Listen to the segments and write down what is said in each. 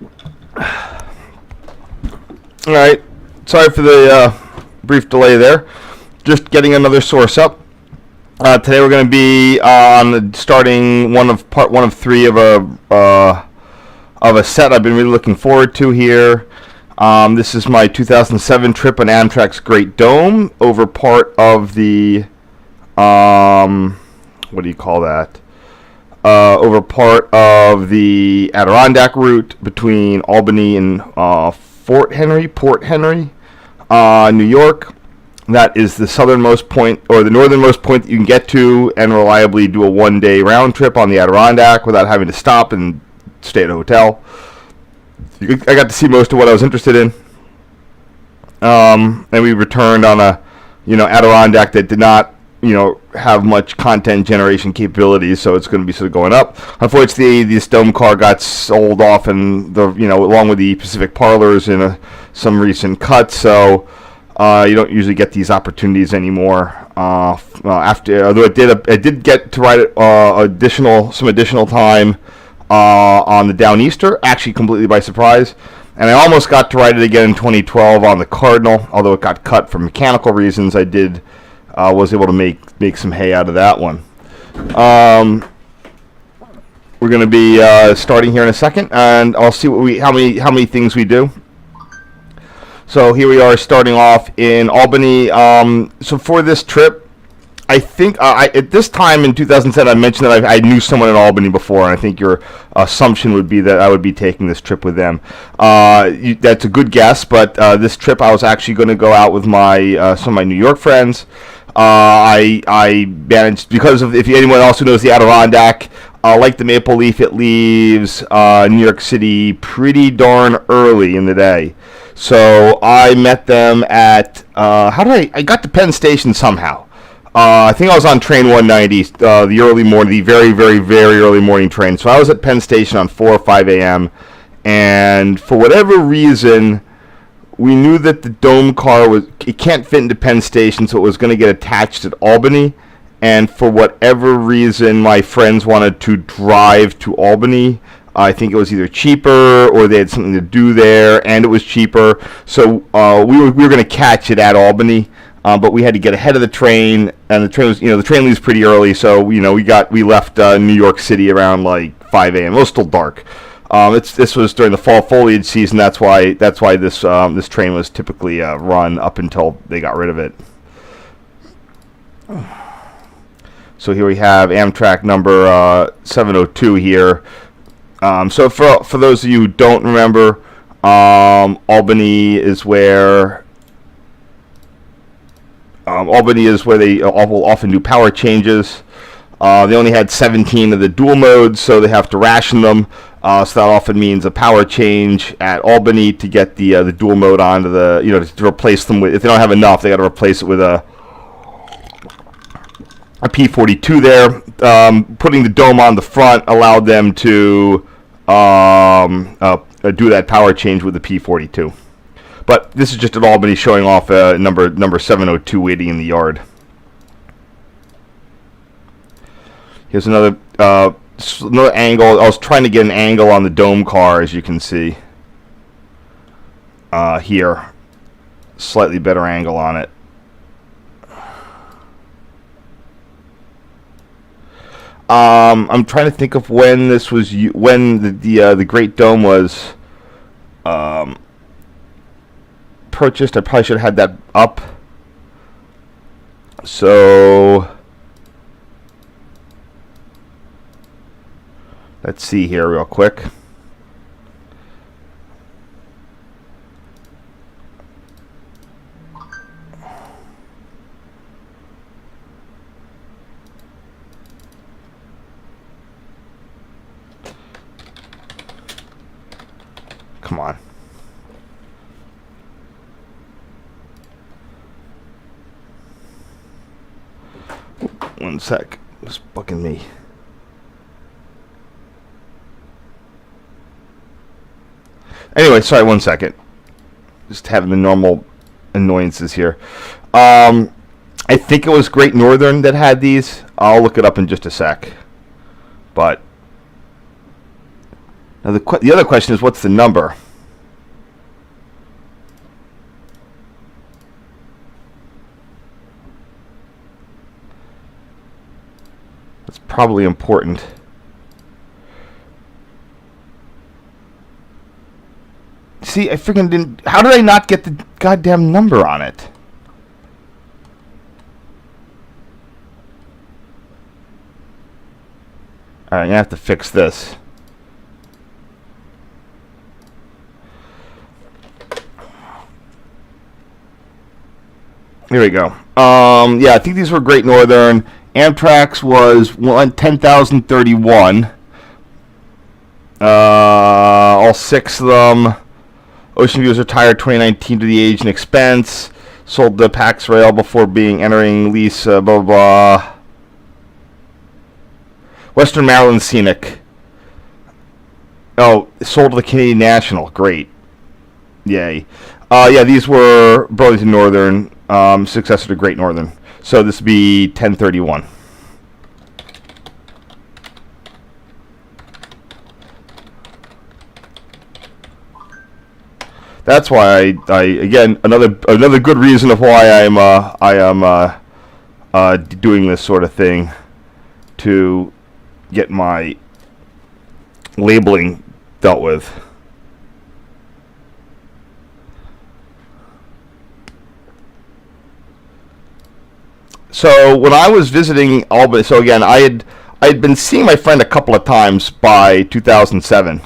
All right. Sorry for the brief delay there. Just getting another source up. Today we're going to be on starting part one of three of a set I've been really looking forward to here. This is my 2007 trip on Amtrak's Great Dome over part of the what do you call that? Over part of the Adirondack route between Albany and Port Henry, New York. That is the southernmost point, or the northernmost point that you can get to and reliably do a one-day round trip on the Adirondack without having to stop and stay at a hotel. I got to see most of what I was interested in. And we returned on a, Adirondack that did not, have much content generation capabilities, so it's going to be sort of going up. Unfortunately, this dome car got sold off, and along with the Pacific Parlors in some recent cuts, so you don't usually get these opportunities anymore. Although I did get to ride it some additional time on the Downeaster, actually completely by surprise. And I almost got to ride it again in 2012 on the Cardinal, although it got cut for mechanical reasons. I was able to make some hay out of that one. We're going to be starting here in a second, and I'll see how many things we do. So here we are starting off in Albany. So for this trip, I think at this time in 2010, I mentioned that I knew someone in Albany before, and I think your assumption would be that I would be taking this trip with them. That's a good guess, but this trip I was actually going to go out with some of my New York friends. I managed, because of, if anyone else who knows the Adirondack, like the Maple Leaf, it leaves New York City pretty darn early in the day. So I met them at, I got to Penn Station somehow. I think I was on train 190, the early morning, the very, very, very early morning train. So I was at Penn Station on 4 or 5 a.m. And for whatever reason, we knew that the dome car it can't fit into Penn Station, so it was going to get attached at Albany. And for whatever reason, my friends wanted to drive to Albany. I think it was either cheaper or they had something to do there, and it was cheaper. So we were going to catch it at Albany. But we had to get ahead of the train, and the train was, the train leaves pretty early, so we left New York City around like 5 a.m. It was still dark. This was during the fall foliage season. That's why this train was typically run up until they got rid of it. So here we have Amtrak number 702 here. So for those of you who don't remember, Albany is where they will often do power changes. They only had 17 of the dual modes, so they have to ration them. So that often means a power change at Albany to get the dual mode onto to replace them with. If they don't have enough, they got to replace it with a P42 there. Putting the dome on the front allowed them to do that power change with the P42. But this is just at Albany showing off number 702 waiting in the yard. Here's another angle. I was trying to get an angle on the dome car, as you can see. Here. Slightly better angle on it. I'm trying to think of when this was when the Great Dome was purchased. I probably should have had that up. So let's see here real quick. Come on. One sec. It's bugging me. Anyway, sorry, 1 second. Just having the normal annoyances here. I think it was Great Northern that had these. I'll look it up in just a sec. But Now the other question is, what's the number? That's probably important. See, I freaking didn't... How did I not get the goddamn number on it? Alright, I'm going to have to fix this. Here we go. Yeah, I think these were Great Northern. Amtrak's was 10,031. All 6 of them. Ocean View was retired 2019 to the age and expense. Sold the Pax Rail before entering lease, blah, blah, blah. Western Maryland Scenic. Oh, sold to the Canadian National. Great. Yay. Yeah, these were Burlington Northern, successor to Great Northern. So this would be 1031. That's why I again another good reason of why I am doing this sort of thing, to get my labeling dealt with. So when I was visiting Albany, so again, I had been seeing my friend a couple of times by 2007,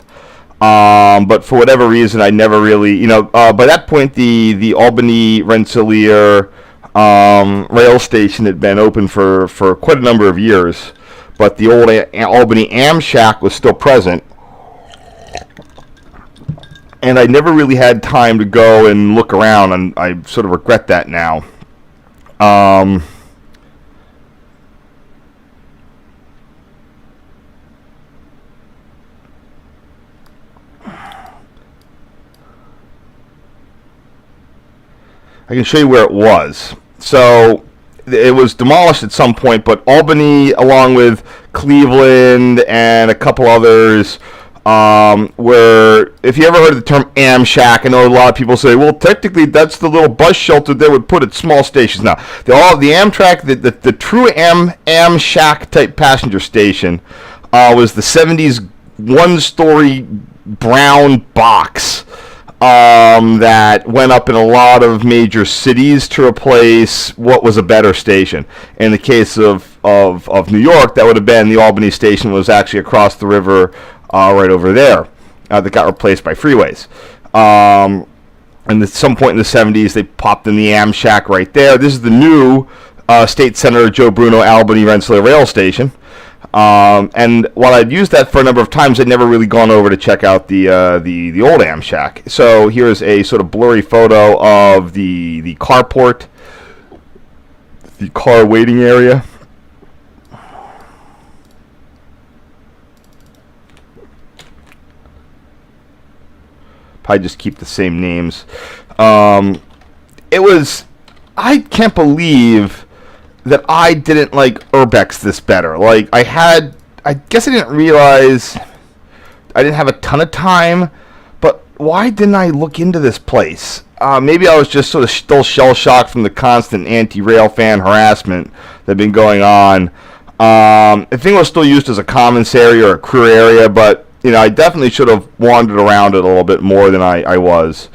but for whatever reason, I never really, by that point, the Albany Rensselaer rail station had been open for quite a number of years, but the old Albany Amtrak was still present, and I never really had time to go and look around, and I sort of regret that now. I can show you where it was. So it was demolished at some point, but Albany, along with Cleveland and a couple others, where, if you ever heard of the term Amtrak, I know a lot of people say, well, technically that's the little bus shelter they would put at small stations. Now, the Amtrak, the true Amtrak type passenger station, was the 70s one-story brown box that went up in a lot of major cities to replace what was a better station. In the case of New York, that would have been the Albany station, was actually across the river, right over there, that got replaced by freeways. And at some point in the 70s, they popped in the Amtrak right there. This is the new State Senator Joe Bruno Albany Rensselaer Rail Station. And while I'd used that for a number of times, I'd never really gone over to check out the old Amtrak. So here's a sort of blurry photo of the carport, the car waiting area. Probably just keep the same names. I can't believe that I didn't like Urbex this better. Like, I guess I didn't realize I didn't have a ton of time, but why didn't I look into this place? Maybe I was just sort of still shell-shocked from the constant anti-rail fan harassment that had been going on. I think it was still used as a commissary or a crew area, but, I definitely should have wandered around it a little bit more than I was,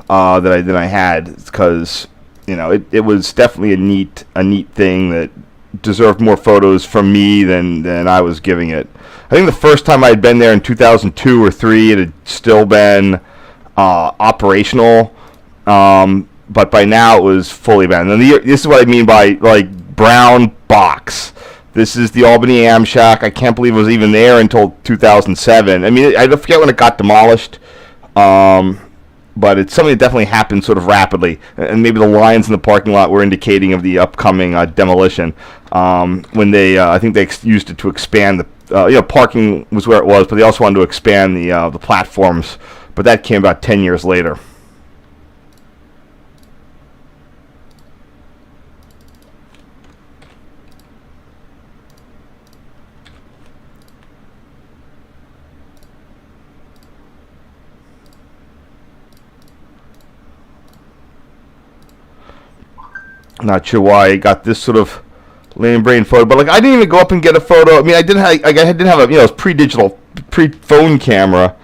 than I had, because it was definitely a neat thing that deserved more photos from me than I was giving it. I think the first time I had been there in 2002 or 3, it had still been operational, but by now it was fully abandoned. And this is what I mean by, like, brown box. This is the Albany Amtrak. I can't believe it was even there until 2007. I mean, I forget when it got demolished. But it's something that definitely happened sort of rapidly, and maybe the lines in the parking lot were indicating of the upcoming demolition. When I think they used it to expand the, parking was where it was, but they also wanted to expand the platforms. But that came about 10 years later. Not sure why I got this sort of lame brain photo, but like I didn't even go up and get a photo. I mean, I didn't have, like, I didn't have a, it was pre-digital, pre-phone camera,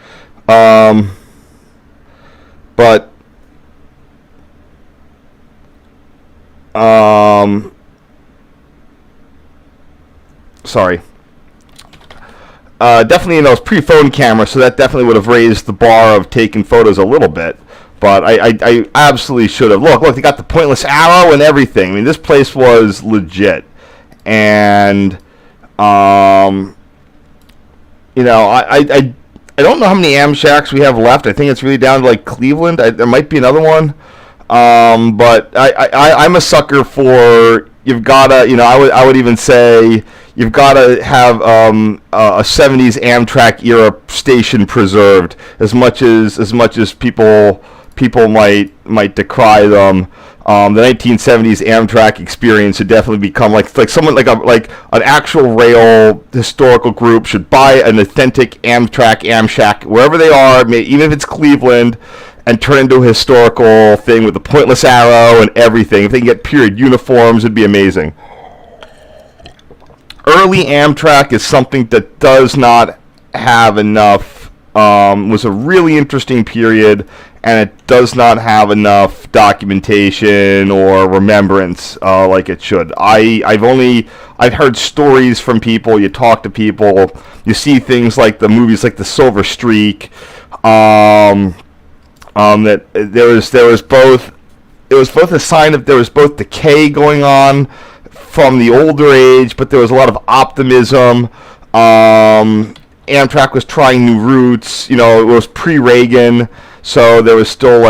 but sorry. Definitely, it was pre-phone camera, so that definitely would have raised the bar of taking photos a little bit. But I absolutely should have. Look, they got the pointless arrow and everything. I mean, this place was legit. And, I don't know how many Amshacks we have left. I think it's really down to, like, Cleveland. There might be another one. But I'm a sucker for, you've got to, I would even say, you've got to have a 70s Amtrak era station preserved as much as people might decry them. The 1970s Amtrak experience should definitely become like someone like an actual rail historical group should buy an authentic Amshack wherever they are, even if it's Cleveland, and turn into a historical thing with the pointless arrow and everything. If they can get period uniforms, it'd be amazing. Early Amtrak is something that does not have enough, was a really interesting period, and it does not have enough documentation or remembrance like it should. I've heard stories from people, you talk to people, you see things like the movies like The Silver Streak, that there was both a sign of there was both decay going on from the older age, but there was a lot of optimism. Amtrak was trying new routes. It was pre-Reagan, so there was still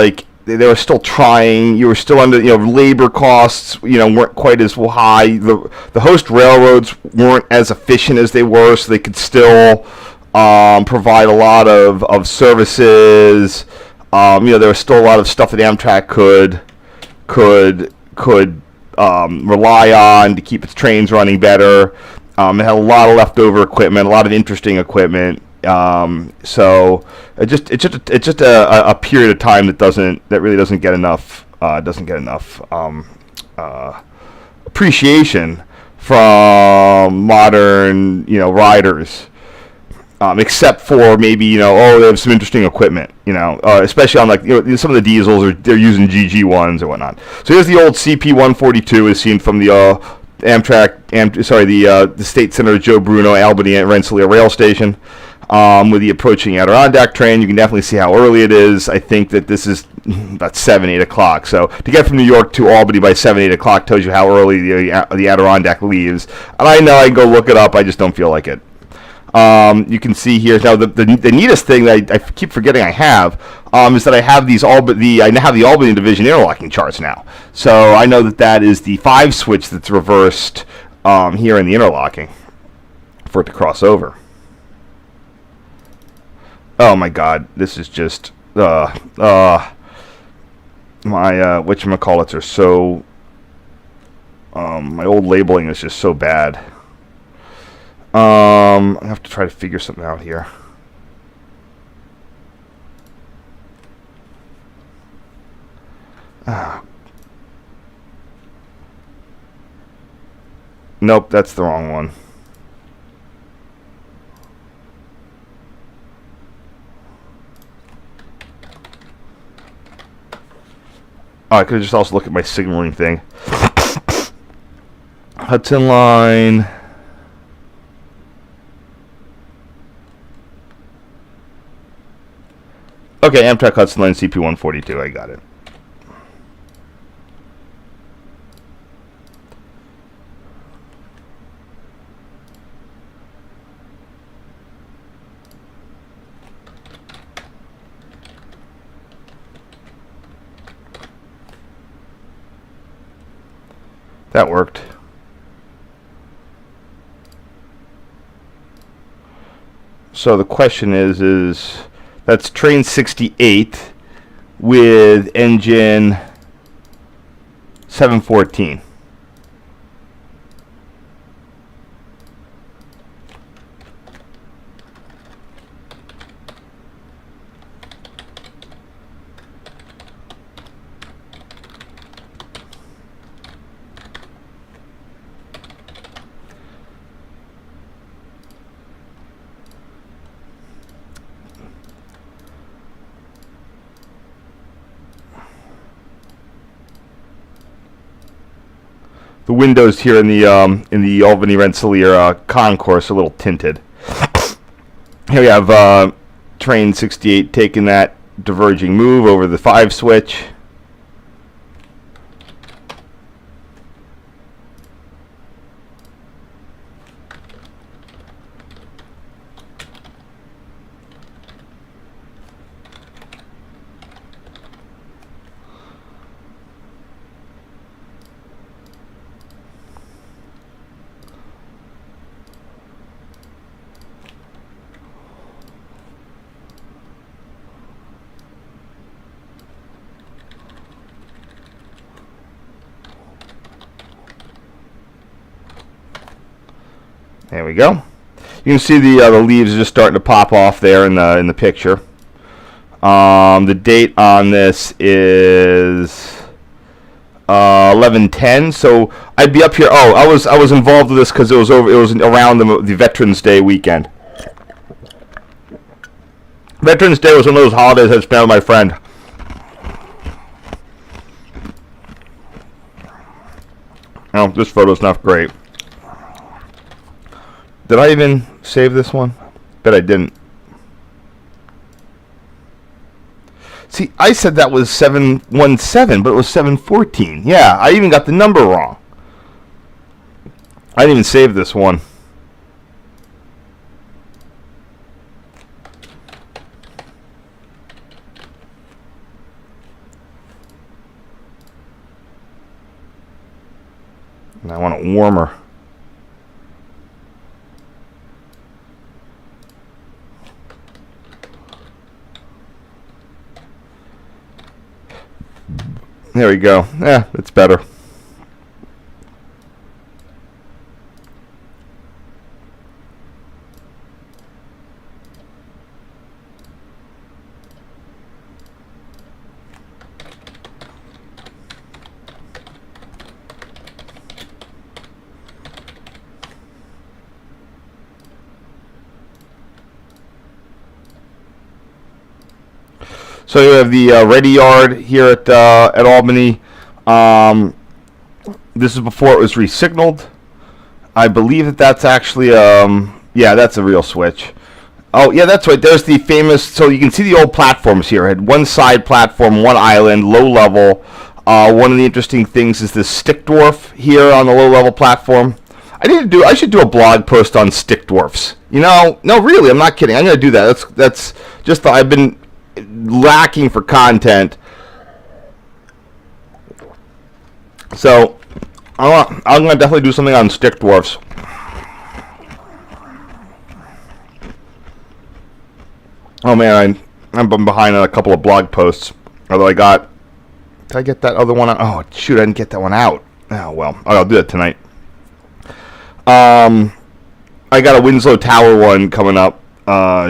they were still trying. You were still under labor costs. Weren't quite as high. The host railroads weren't as efficient as they were, so they could still provide a lot of services. There was still a lot of stuff that Amtrak could rely on to keep its trains running better. It had a lot of leftover equipment, a lot of interesting equipment. So it's just a period of time that really doesn't get enough appreciation from modern riders. Except for maybe they have some interesting equipment, especially on some of the diesels they're using GG1s or whatnot. So here's the old CP142 as seen from the the State Senator Joe Bruno Albany at Rensselaer Rail Station. With the approaching Adirondack Train, you can definitely see how early it is. I think that this is about 7-8 o'clock. So to get from New York to Albany by 7-8 o'clock tells you how early the Adirondack leaves. And I know I can go look it up. I just don't feel like it. You can see here now the neatest thing that I keep forgetting I have is that I have I have the Albany Division interlocking charts now. So I know that is the 5 switch that's reversed here in the interlocking for it to cross over. Oh my God, this is just my whatchamacallits are so my old labeling is just so bad. I have to try to figure something out here. Nope, that's the wrong one. Oh, I could have just also looked at my signaling thing. Hudson Line. Okay, Amtrak Hudson Line CP142, I got it. That worked. So the question is that's train 68 with engine 714. the windows here in the Albany Rensselaer concourse are a little tinted. Here we have train 68 taking that diverging move over the 5 switch. There we go. You can see the leaves are just starting to pop off there in the picture. The date on this is 11/10. So I'd be up here. Oh, I was involved with this because it was around the Veterans Day weekend. Veterans Day was one of those holidays I spent with my friend. Oh, this photo's not great. Did I even save this one? Bet I didn't. See, I said that was 717, but it was 714. Yeah, I even got the number wrong. I didn't even save this one. And I want it warmer. There we go. Yeah, it's better. So you have the ready yard here at Albany. This is before it was resignaled. I believe that's actually yeah, that's a real switch. Oh yeah, that's right. There's the famous. So you can see the old platforms here. It had one side platform, one island, low level. One of the interesting things is this stick dwarf here on the low level platform. I should do a blog post on stick dwarfs. You know, no, really, I'm not kidding. I'm gonna do that. That's just I've been lacking for content, so I'm gonna definitely do something on stick dwarfs. Oh man, I'm behind on a couple of blog posts. Although did I get that other one out? Oh shoot, I didn't get that one out. Oh well, I'll do it tonight. I got a Winslow Tower one coming up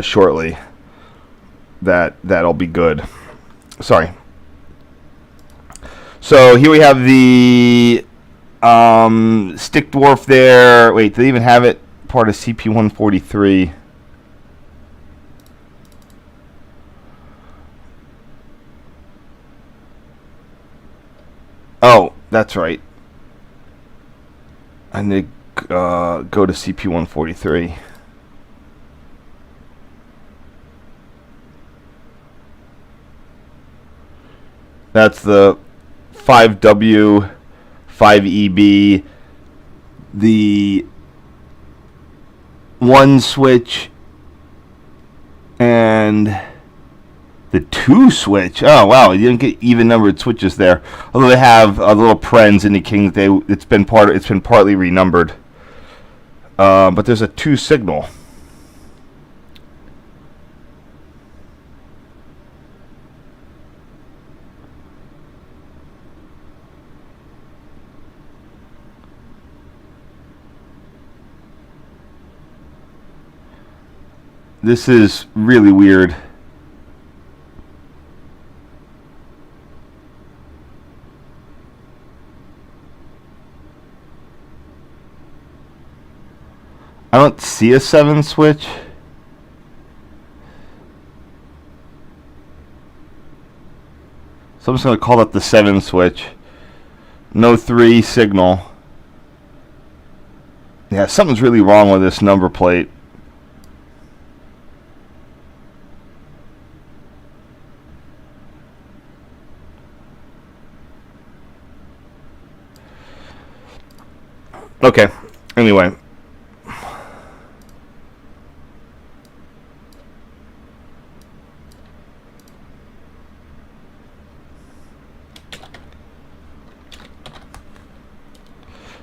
shortly. That'll be good. Sorry. So here we have the stick dwarf there. Wait, do they even have it part of CP143? Oh, that's right. I need to go to CP143. That's the 5W, 5EB, the 1 switch, and the 2 switch. Oh wow, you didn't get even numbered switches there. Although they have little parens indicating that it's been partly renumbered. But there's a 2 signal. This is really weird. I don't see a 7 switch. So I'm just going to call that the 7 switch. No 3 signal. Yeah, something's really wrong with this number plate. Okay, anyway.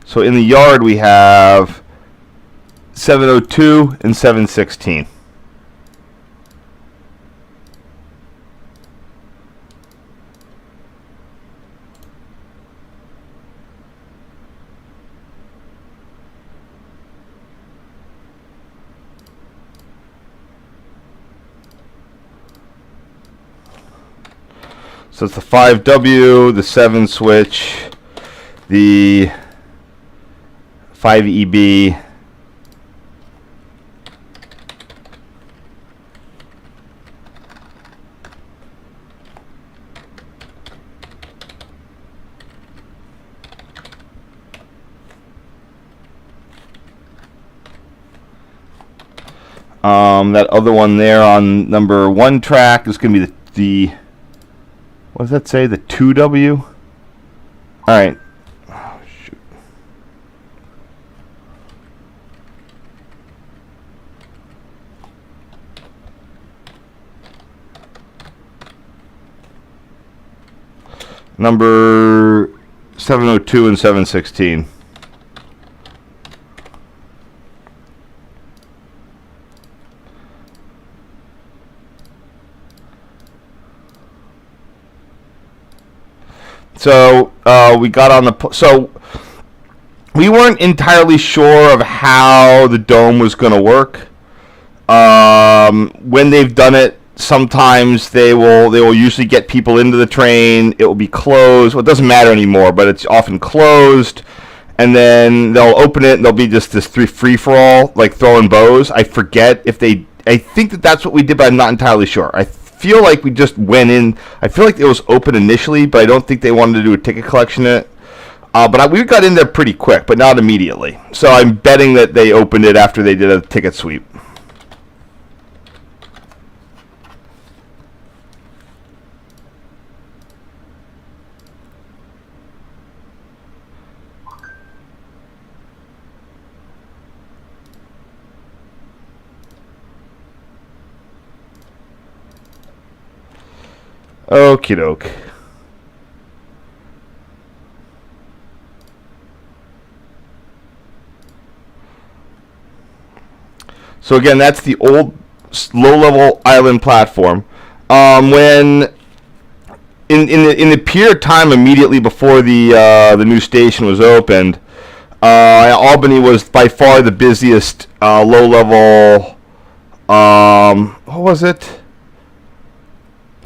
So in the yard we have 702 and 716. So it's the 5W, the 7 switch, the 5EB, that other one there on number 1 track is going to be the what does that say? The 2W? Alright. Oh, shoot. Number 702 and 716. So we got on the so we weren't entirely sure of how the dome was going to work. When they've done it, sometimes they will usually get people into the train. It will be closed. Well, it doesn't matter anymore, but it's often closed. And then they'll open it, and there'll be just this free for all, like throwing bows. I forget if they. I think that's what we did, but I'm not entirely sure. I feel like we just went in. I feel like it was open initially, but I don't think they wanted to do a ticket collection in it. But we got in there pretty quick, but not immediately. So I'm betting that they opened it after they did a ticket sweep. Okie doke. So again, that's the old low-level island platform. When in the period of time immediately before the new station was opened, Albany was by far the busiest low-level. What was it?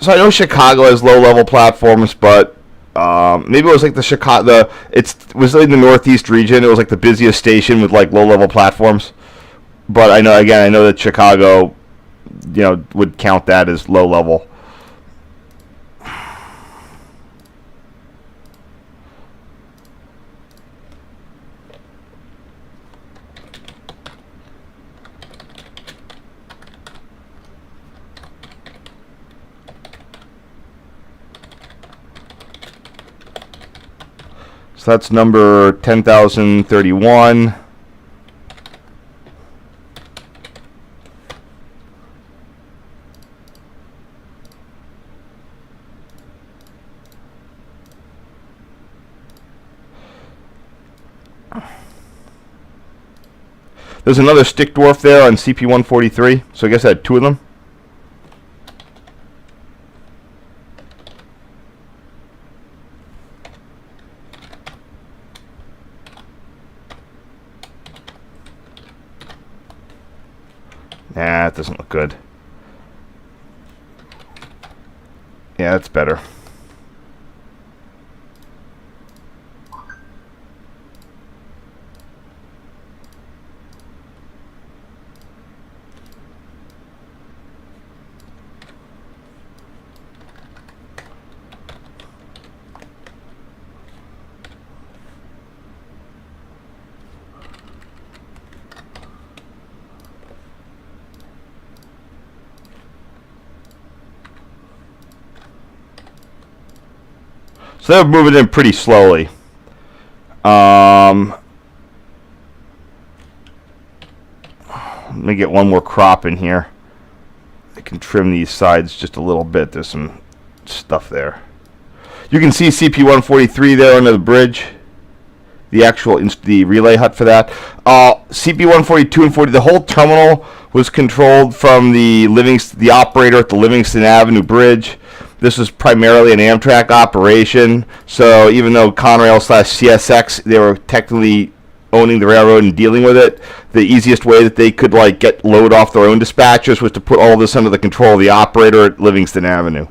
So I know Chicago has low-level platforms, but maybe it was like the Chicago. It was in the Northeast region. It was like the busiest station with like low-level platforms. But I know that Chicago, would count that as low-level. So that's number 10,031. There's another stick dwarf there on CP143, so I guess I had 2 of them. Nah, it doesn't look good. Yeah, that's better. So they're moving in pretty slowly. Let me get one more crop in here. I can trim these sides just a little bit. There's some stuff there. You can see CP143 there under the bridge. The actual the relay hut for that. CP142 and 40. The whole terminal was controlled from the operator at the Livingston Avenue Bridge. This was primarily an Amtrak operation. So even though Conrail/CSX, they were technically owning the railroad and dealing with it, the easiest way that they could like get load off their own dispatchers was to put all this under the control of the operator at Livingston Avenue.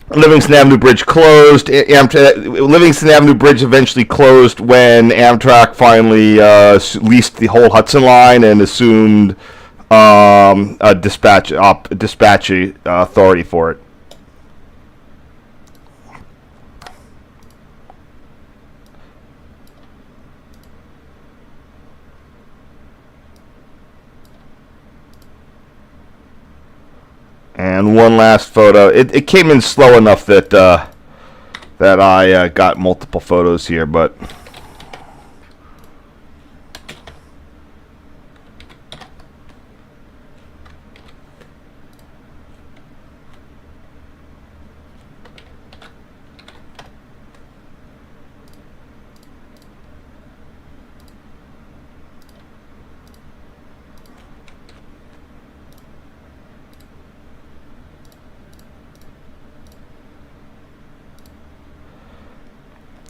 Livingston Avenue Bridge closed. Livingston Avenue Bridge eventually closed when Amtrak finally leased the whole Hudson line and assumed a dispatch authority for it. And one last photo. It came in slow enough that that I got multiple photos here, but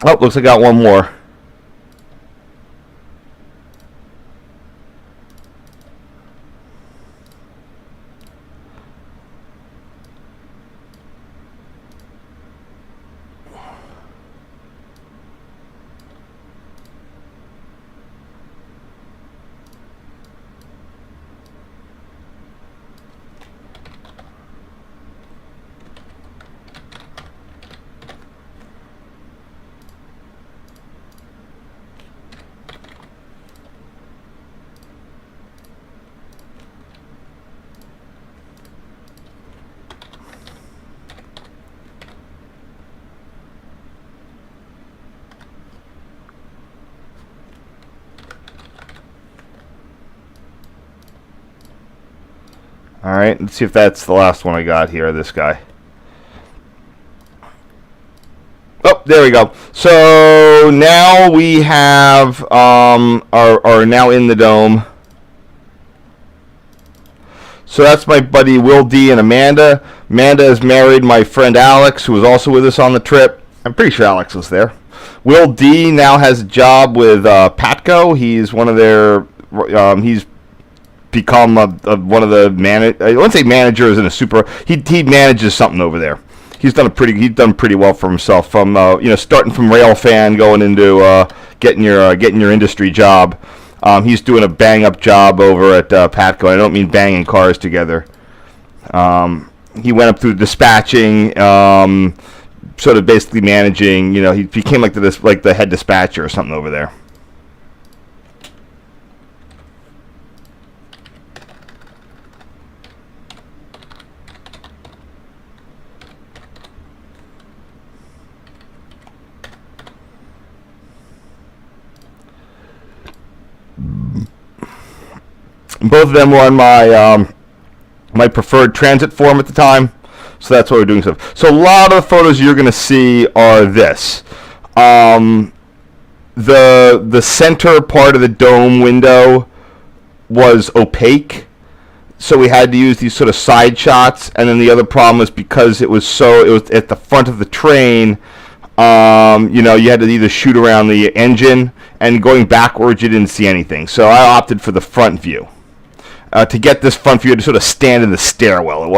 oh, looks like I got one more. All right, let's see if that's the last one I got here, this guy. Oh, there we go. So now we have are now in the dome. So that's my buddy Will D and Amanda. Amanda has married my friend Alex, who was also with us on the trip. I'm pretty sure Alex was there. Will D now has a job with Patco. He's one of their he's become one of the I wouldn't say managers in a super. He manages something over there. He's done pretty well for himself from starting from rail fan going into getting your industry job. He's doing a bang up job over at Patco. I don't mean banging cars together. He went up through dispatching, sort of basically managing. He became like the head dispatcher or something over there. Both of them were on my preferred transit form at the time, so that's why we're doing stuff. So a lot of the photos you're going to see are this. The center part of the dome window was opaque, so we had to use these sort of side shots. And then the other problem was because it was at the front of the train. You had to either shoot around the engine, and going backwards you didn't see anything. So I opted for the front view. To get this front view, to sort of stand in the stairwell. It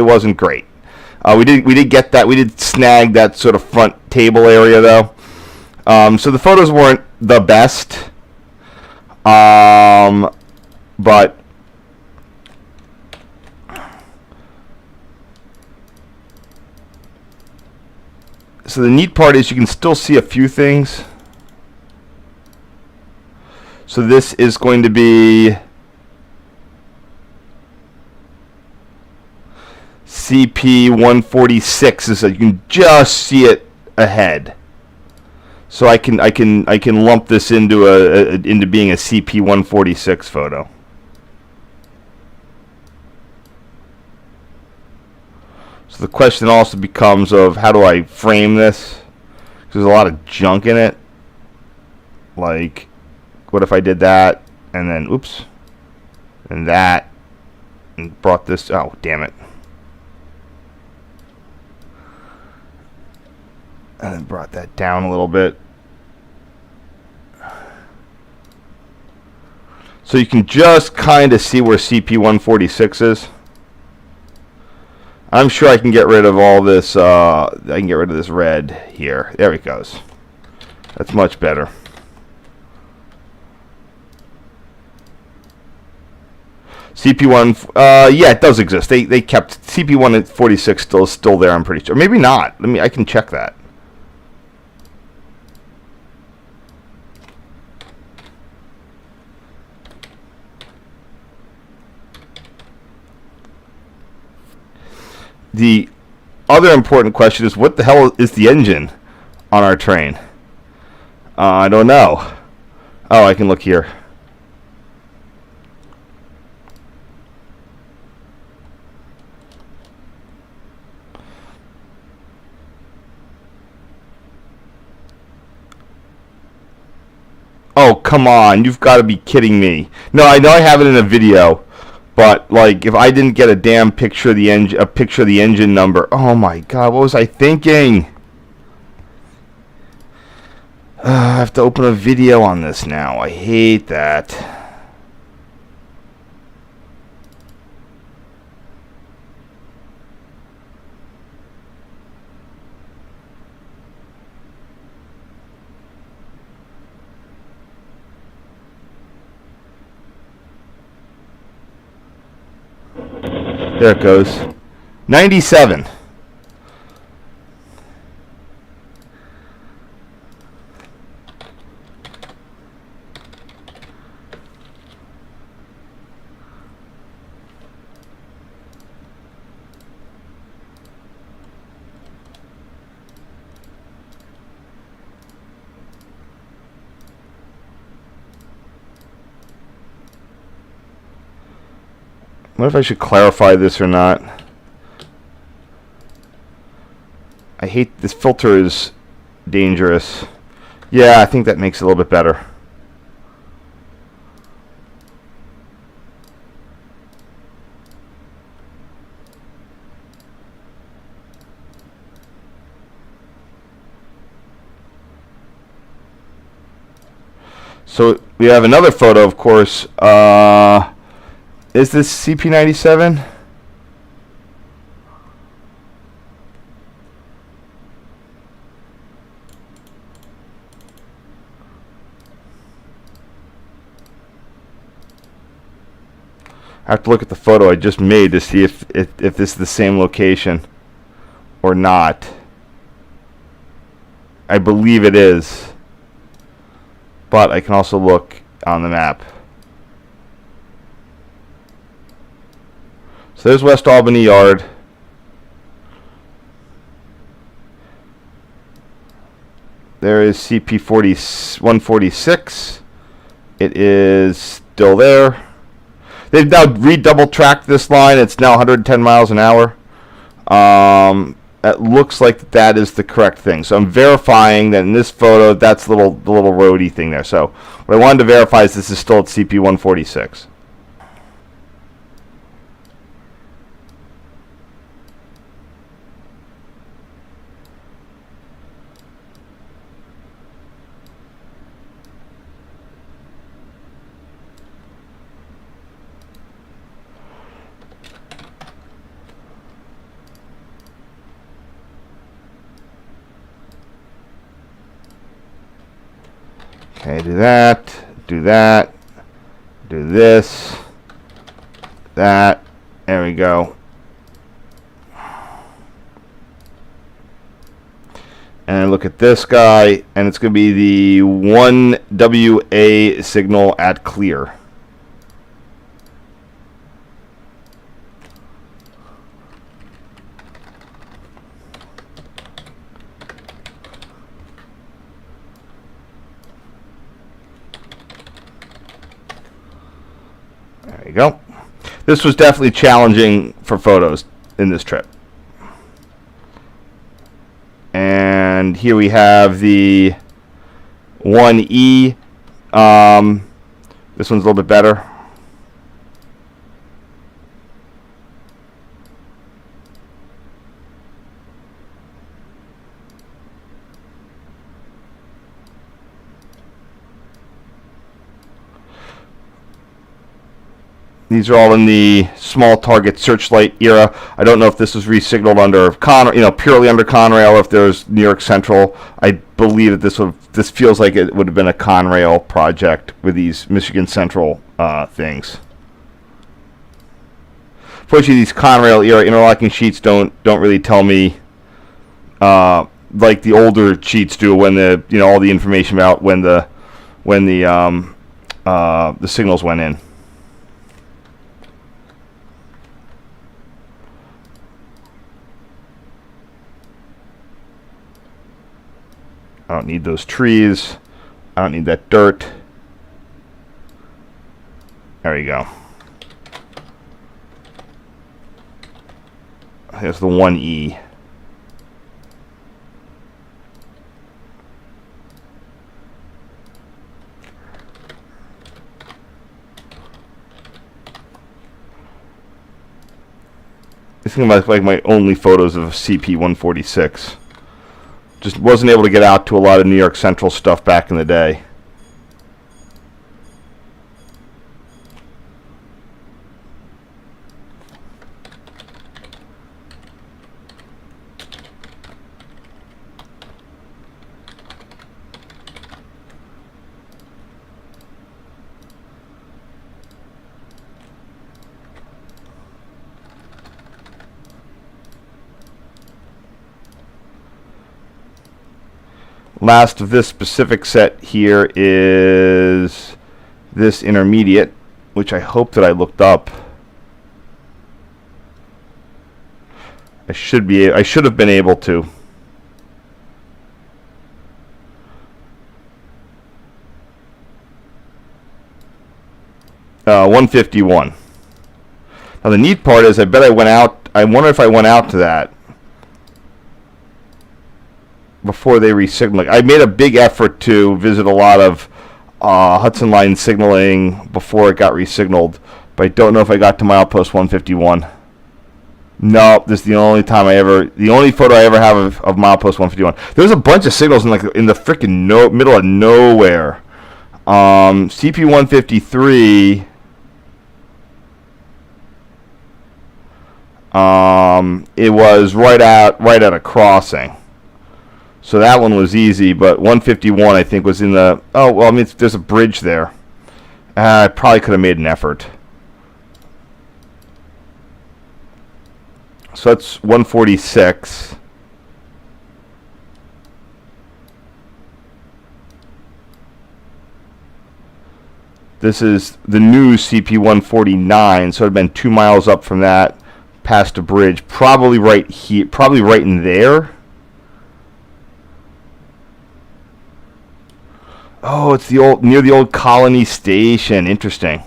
wasn't great. We did get that. We did snag that sort of front table area though. So the photos weren't the best. But so the neat part is you can still see a few things. So this is going to be CP146 is that you can just see it ahead. So I can lump this into into being a CP146 photo. So the question also becomes of how do I frame this? There's a lot of junk in it. Like, what if I did that and then oops, and that, and brought this? Oh, damn it! And then brought that down a little bit. So you can just kind of see where CP146 is. I'm sure I can get rid of all this, I can get rid of this red here. There it goes. That's much better. CP1, yeah, it does exist. They kept CP146 still there, I'm pretty sure. Maybe not. I can check that. The other important question is, what the hell is the engine on our train? I don't know. Oh, I can look here. Oh, come on. You've got to be kidding me. No, I know I have it in a video. But like, if I didn't get a damn picture of the engine, a picture of the engine number, oh my God, what was I thinking? I have to open a video on this now. I hate that. There it goes. 97. What if I should clarify this or not? I hate this filter is dangerous. Yeah, I think that makes it a little bit better. So we have another photo, of course. Is this CP97? I have to look at the photo I just made to see if this is the same location or not. I believe it is, but I can also look on the map. So there's West Albany Yard. There is CP146. It is still there. They've now redouble tracked this line. It's now 110 miles an hour. It looks like that is the correct thing. So I'm verifying that in this photo, that's the little roady thing there. So what I wanted to verify is this is still at CP146. Okay, do that, do that, do this, that, there we go. And look at this guy, and it's going to be the 1WA signal at clear. you go. This was definitely challenging for photos in this trip. And here we have the 1E. This one's a little bit better. These are all in the small target searchlight era. I don't know if this was resignaled under purely under Conrail, or if there's New York Central. I believe that this feels like it would have been a Conrail project with these Michigan Central things. Fortunately, these Conrail era interlocking sheets don't really tell me like the older sheets do, when all the information about when the signals went in. I don't need those trees. I don't need that dirt. There you go. Here's the 1E. This thing was like my only photos of CP-146. Just wasn't able to get out to a lot of New York Central stuff back in the day. Last of this specific set here is this intermediate, which I hope that I looked up. I should have been able to. Uh, 151. Now the neat part is, I wonder if I went out to that before they re-signaled. I made a big effort to visit a lot of Hudson Line signaling before it got re-signaled, but I don't know if I got to milepost 151. No, this is the only photo I ever have of milepost 151. There's a bunch of signals in the freaking middle of nowhere. CP 153. It was right at a crossing. So that one was easy, but 151 I think was in the... Oh, well, I mean, there's a bridge there. I probably could have made an effort. So that's 146. This is the new CP 149, so it would have been 2 miles up from that, past a bridge. Probably right here, probably right in there. Oh, it's near the old Colony Station. Interesting.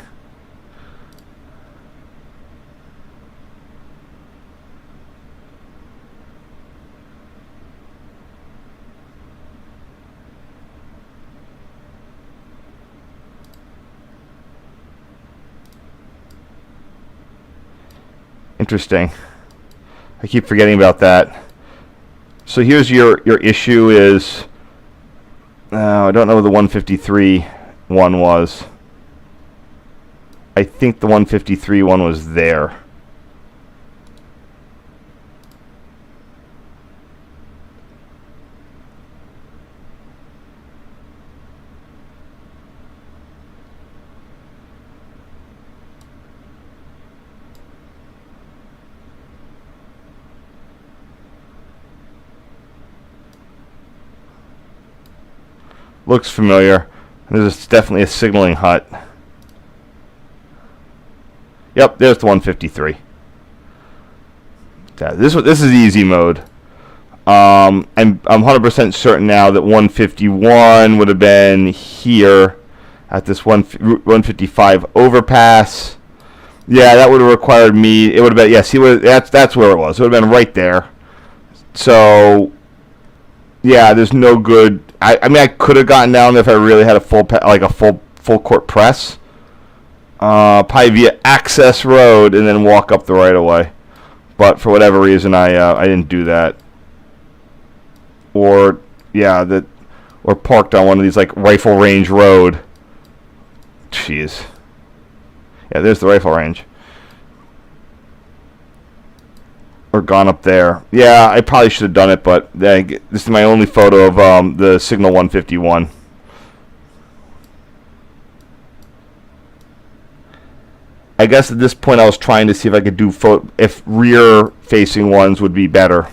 Interesting. I keep forgetting about that. So here's your issue is... I don't know what the 153 one was. I think the 153 one was there. Looks familiar. There's definitely a signaling hut. Yep, there's the 153. This is easy mode. I'm 100% certain now that 151 would have been here at this Route 155 overpass. Yeah, that would have required me. It would have been, yes. That's where it was. It would have been right there. So yeah, there's no good. I mean, I could have gotten down there if I really had a full court press. Probably via access road and then walk up the right of way. But for whatever reason, I didn't do that. Or or parked on one of these like rifle range road. Jeez. Yeah, there's the rifle range. Or gone up there. Yeah, I probably should have done it, but this is my only photo of the Signal 151. I guess at this point I was trying to see if I could do if rear-facing ones would be better.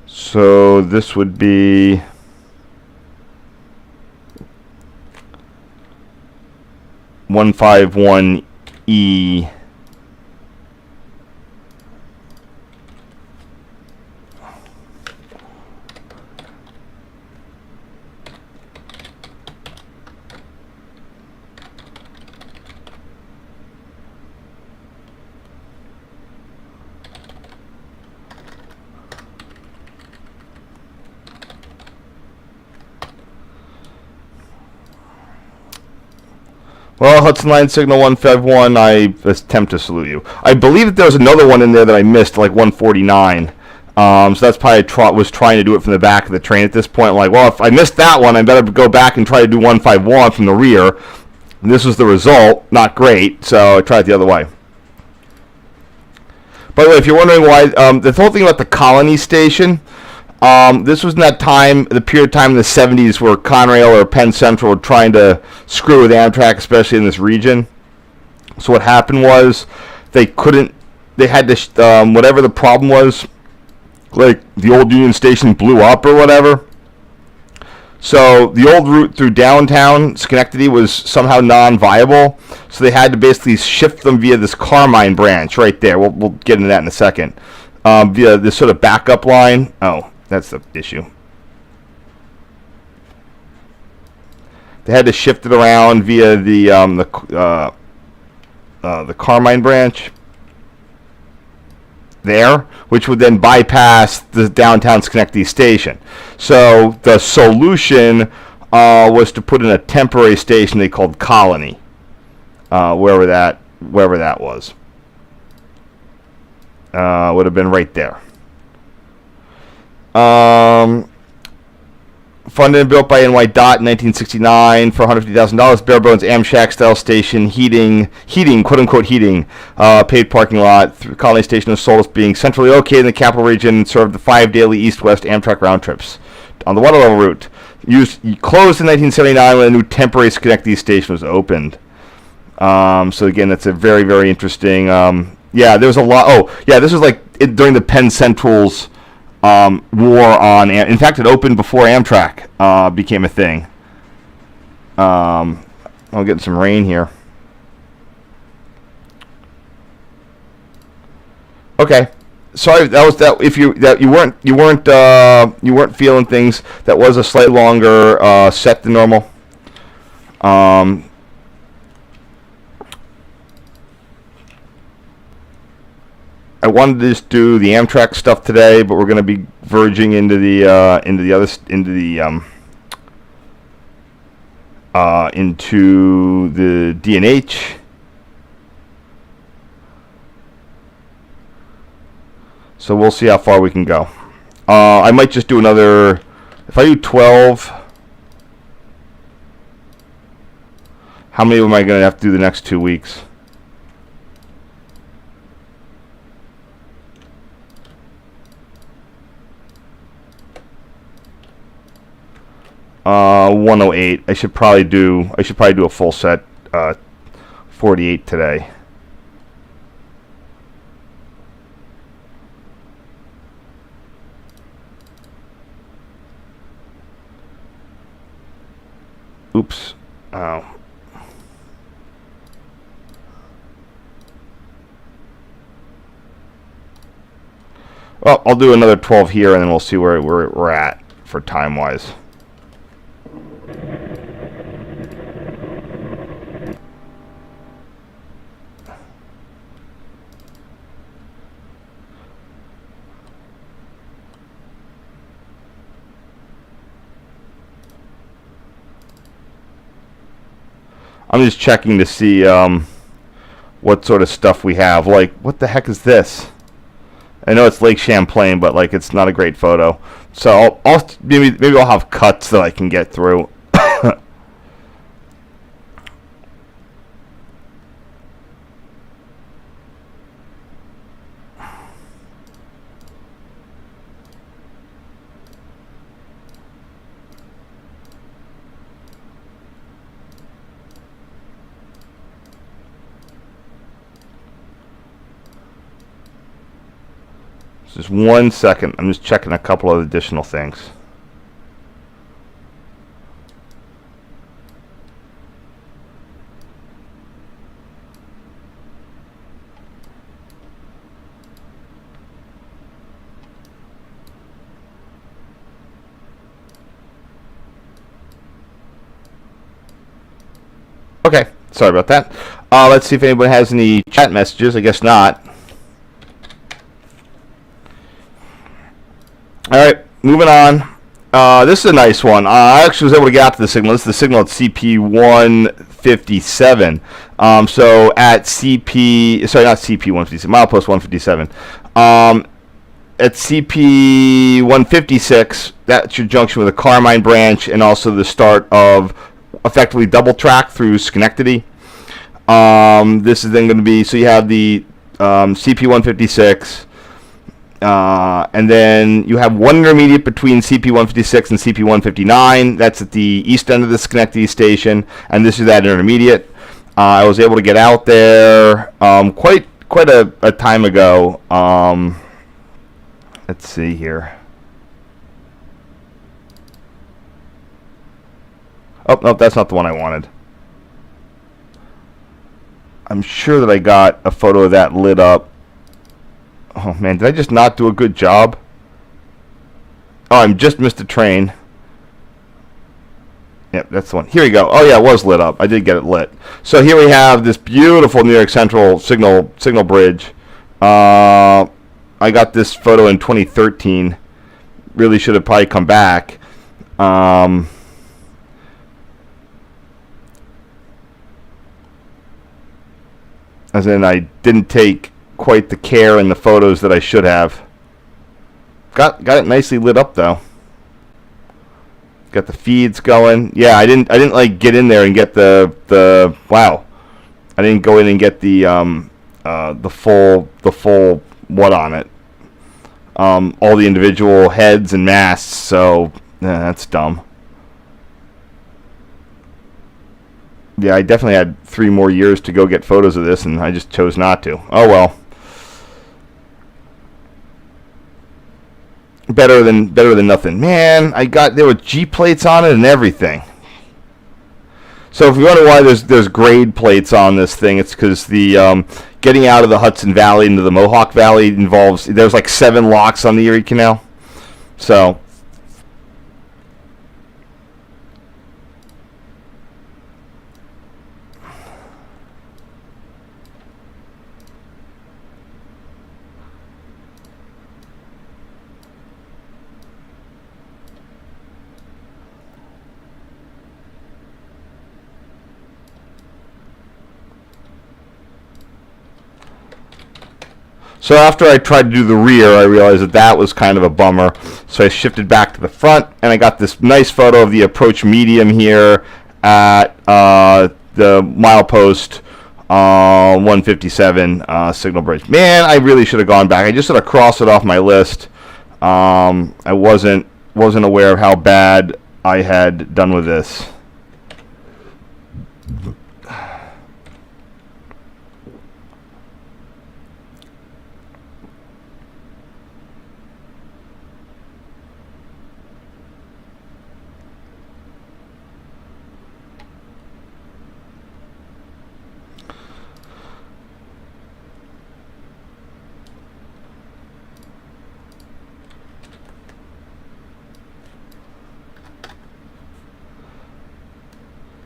So this would be 151E. Well, Hudson Line Signal 151, I attempt to salute you. I believe that there was another one in there that I missed, like 149. So that's probably was trying to do it from the back of the train at this point. Like, well, if I missed that one, I better go back and try to do 151 from the rear. And this was the result. Not great, so I tried it the other way. By the way, if you're wondering why, the whole thing about the Colony Station, this was in that time, the period of time in the 70s where Conrail or Penn Central were trying to screw with Amtrak, especially in this region. So what happened was they had to, whatever the problem was, like the old Union Station blew up or whatever. So the old route through downtown Schenectady was somehow non-viable. So they had to basically shift them via this Carmine branch right there. We'll get into that in a second. Via this sort of backup line. Oh, that's the issue. They had to shift it around via the Carmine branch there, which would then bypass the downtown Schenectady station. So the solution was to put in a temporary station they called Colony, wherever that was. Would have been right there. Funded and built by NY Dot in 1969 for $150,000. Bare bones Amtrak style station, heating, quote unquote heating, paid parking lot. Colony Station was sold as being centrally located in the capital region and served the 5 daily east-west Amtrak round trips on the water level route. Closed in 1979 when a new temporary Schenectady station was opened. So again, that's a very, very interesting. Yeah, there was a lot. Oh, yeah, this was like during the Penn Central's war on. In fact, it opened before Amtrak became a thing. I'm getting some rain here. Okay, sorry. That was that. If you weren't feeling things, that was a slightly longer set than normal. I wanted to just do the Amtrak stuff today, but we're going to be verging into the D&H. So we'll see how far we can go. I might just do another. If I do 12, how many am I going to have to do the next 2 weeks? Uh, 108. I should probably do a full set. 48 today. Oops. Oh. Well, I'll do another 12 here, and then we'll see where we're at for time-wise. I'm just checking to see what sort of stuff we have. Like, what the heck is this? I know it's Lake Champlain, but like it's not a great photo. So maybe I'll have cuts that I can get through. Just 1 second. I'm just checking a couple of additional things. Okay, sorry about that. Let's see if anybody has any chat messages. I guess not. All right, moving on. This is a nice one. I actually was able to get out to the signal. This is the signal at CP157. So at not CP157, milepost 157. At CP156, that's your junction with the Carmine branch and also the start of effectively double track through Schenectady. This is then going to be, so you have the CP156. And then you have one intermediate between CP156 and CP159. That's at the east end of the Schenectady station, and this is that intermediate. I was able to get out there quite a time ago. Let's see here. Oh, no, that's not the one I wanted. I'm sure that I got a photo of that lit up. Oh, man, did I just not do a good job? Oh, I just missed a train. Yep, that's the one. Here we go. Oh, yeah, it was lit up. I did get it lit. So here we have this beautiful New York Central signal bridge. I got this photo in 2013. Really should have probably come back. As in, I didn't take quite the care in the photos that I should have. Got it nicely lit up though. Got the feeds going. Yeah, I didn't like get in there and get the wow. I didn't go in and get the full what on it. All the individual heads and masts. So that's dumb. Yeah, I definitely had 3 more years to go get photos of this, and I just chose not to. Oh well. Better than nothing. Man, there were G plates on it and everything. So if you wonder why there's grade plates on this thing, it's because the getting out of the Hudson Valley into the Mohawk Valley there's like 7 locks on the Erie Canal. So So after I tried to do the rear, I realized that was kind of a bummer. So I shifted back to the front, and I got this nice photo of the approach medium here at the milepost 157 signal bridge. Man, I really should have gone back. I just sort of crossed it off my list. I wasn't aware of how bad I had done with this.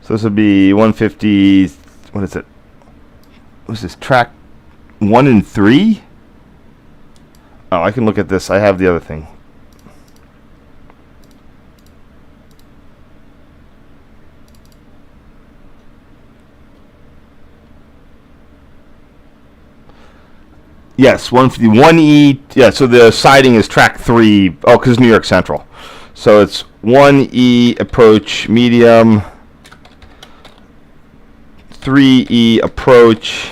So this would be 150. What is it? What's this? Track 1 and 3? Oh, I can look at this. I have the other thing. Yes, 1E. Yeah, so the siding is track 3. Oh, because New York Central. So it's 1E approach medium, 3E approach.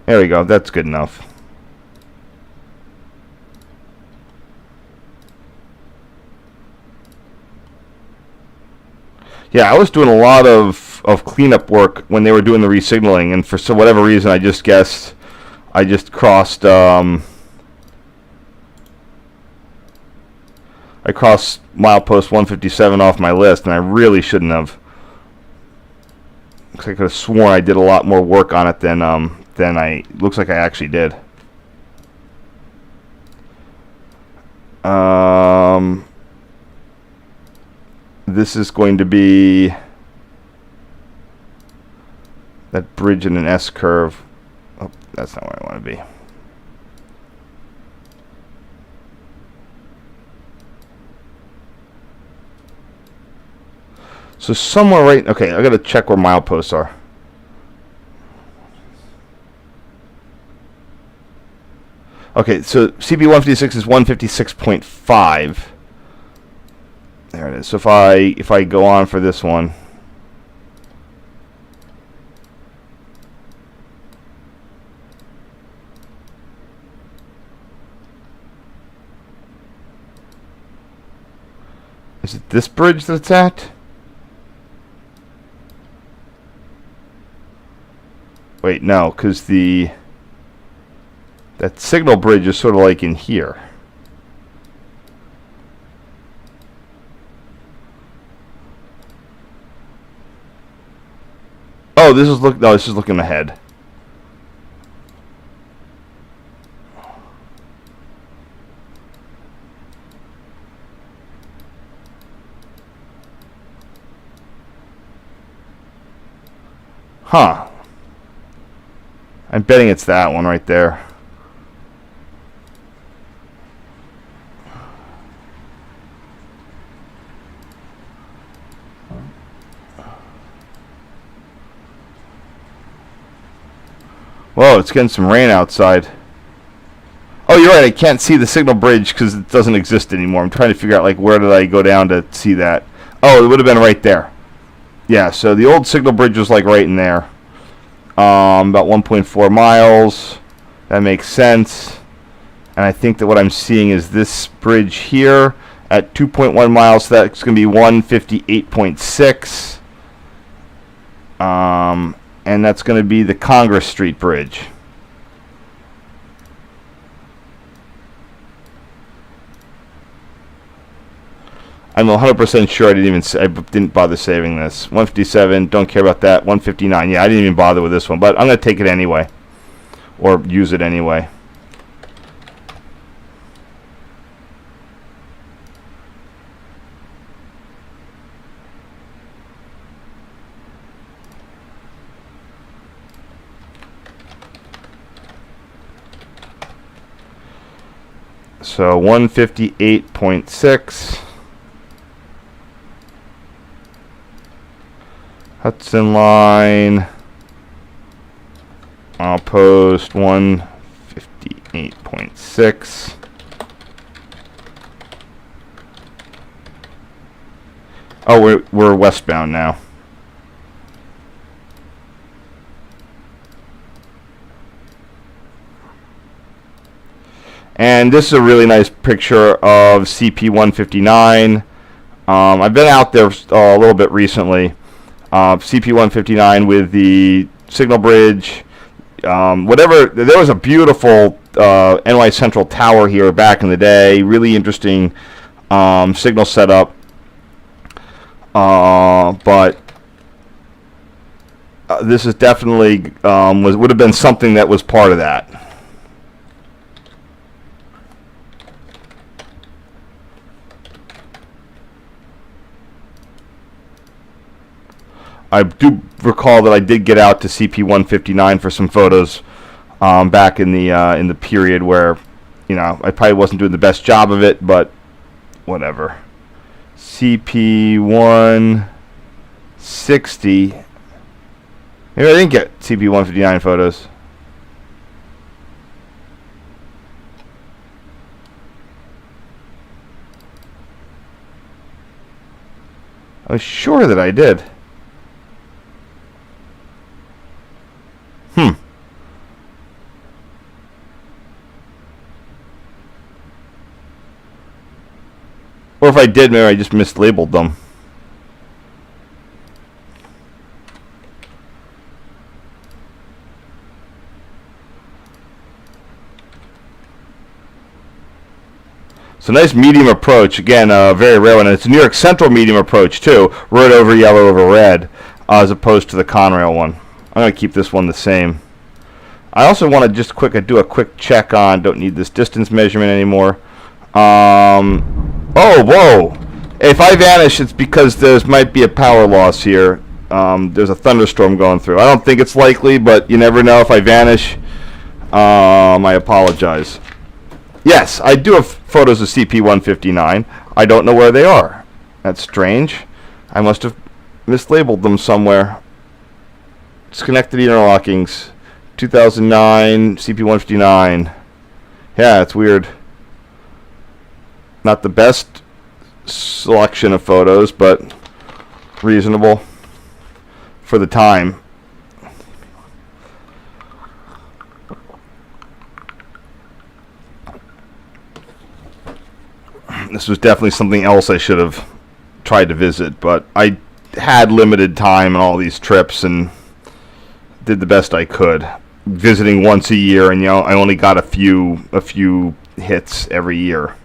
There we go. That's good enough. Yeah, I was doing a lot of cleanup work when they were doing the resignaling, and for whatever reason, I just crossed I crossed milepost 157 off my list, and I really shouldn't have. Looks like I could have sworn I did a lot more work on it than looks like I actually did. This is going to be that bridge in an S curve. Oh, that's not where I want to be. So somewhere right. Okay, I got to check where mileposts are. Okay, so CP 156 is 156.5. There it is. So if I go on for this one, is it this bridge that it's at? Wait, no, because that signal bridge is sort of like in here. Oh, this is looking ahead. Huh. I'm betting it's that one right there. Whoa, it's getting some rain outside. Oh, you're right. I can't see the signal bridge because it doesn't exist anymore. I'm trying to figure out, like, where did I go down to see that? Oh, it would have been right there. Yeah, so the old signal bridge was, like, right in there. About 1.4 miles. That makes sense. And I think that what I'm seeing is this bridge here at 2.1 miles. So that's going to be 158.6. And that's going to be the Congress Street Bridge. I'm 100% sure I didn't bother saving this. 157, don't care about that. 159, yeah, I didn't even bother with this one, but I'm going to take it anyway, or use it anyway. So 158.6. Hudson Line. I'll post 158.6. Oh, we're westbound now. And this is a really nice picture of CP 159. I've been out there a little bit recently. CP 159 with the signal bridge. There was a beautiful NY Central Tower here back in the day. Really interesting signal setup. But This is definitely would have been something that was part of that. I do recall that I did get out to CP159 for some photos back in the period where, you know, I probably wasn't doing the best job of it, but whatever. CP160. Maybe I didn't get CP159 photos. I was sure that I did. Or if I did, maybe I just mislabeled them. So nice medium approach. Again, very rare one. And it's a New York Central medium approach, too. Red over yellow over red, as opposed to the Conrail one. I'm going to keep this one the same. I also want to just do a quick check on, don't need this distance measurement anymore. Oh, whoa. If I vanish, it's because there might be a power loss here. There's a thunderstorm going through. I don't think it's likely, but you never know. If I vanish, I apologize. Yes, I do have photos of CP159. I don't know where they are. That's strange. I must have mislabeled them somewhere. Schenectady interlockings. 2009, CP159. Yeah, it's weird. Not the best selection of photos, but reasonable for the time. This was definitely something else I should have tried to visit, but I had limited time on all these trips and did the best I could. Visiting once a year, and I only got a few hits every year.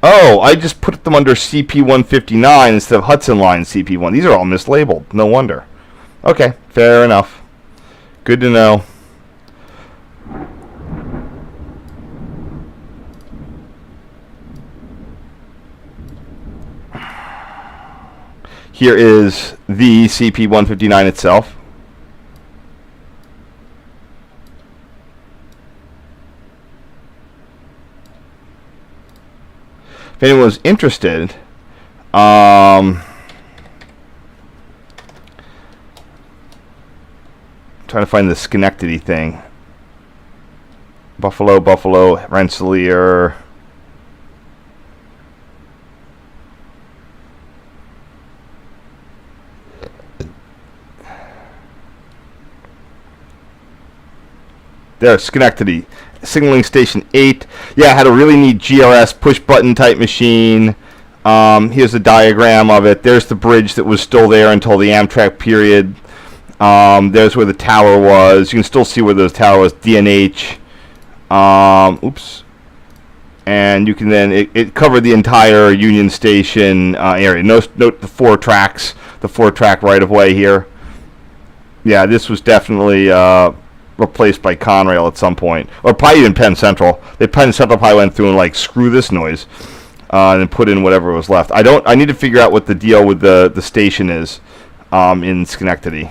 Oh, I just put them under CP159 instead of Hudson Line CP1. These are all mislabeled. No wonder. Okay, fair enough. Good to know. Here is the CP159 itself. If anyone was interested, trying to find the Schenectady thing. Buffalo, Rensselaer. There, Schenectady. Signaling Station 8. Yeah, I had a really neat GRS push-button type machine. Here's a diagram of it. There's the bridge that was still there until the Amtrak period. There's where the tower was. You can still see where the tower was. DNH. Oops. And you can then, it covered the entire Union Station area. Note the 4 tracks, the 4-track right-of-way here. Yeah, this was definitely replaced by Conrail at some point, or probably even Penn Central. Penn Central probably went through and like, screw this noise, and then put in whatever was left. I need to figure out what the deal with the station is in Schenectady.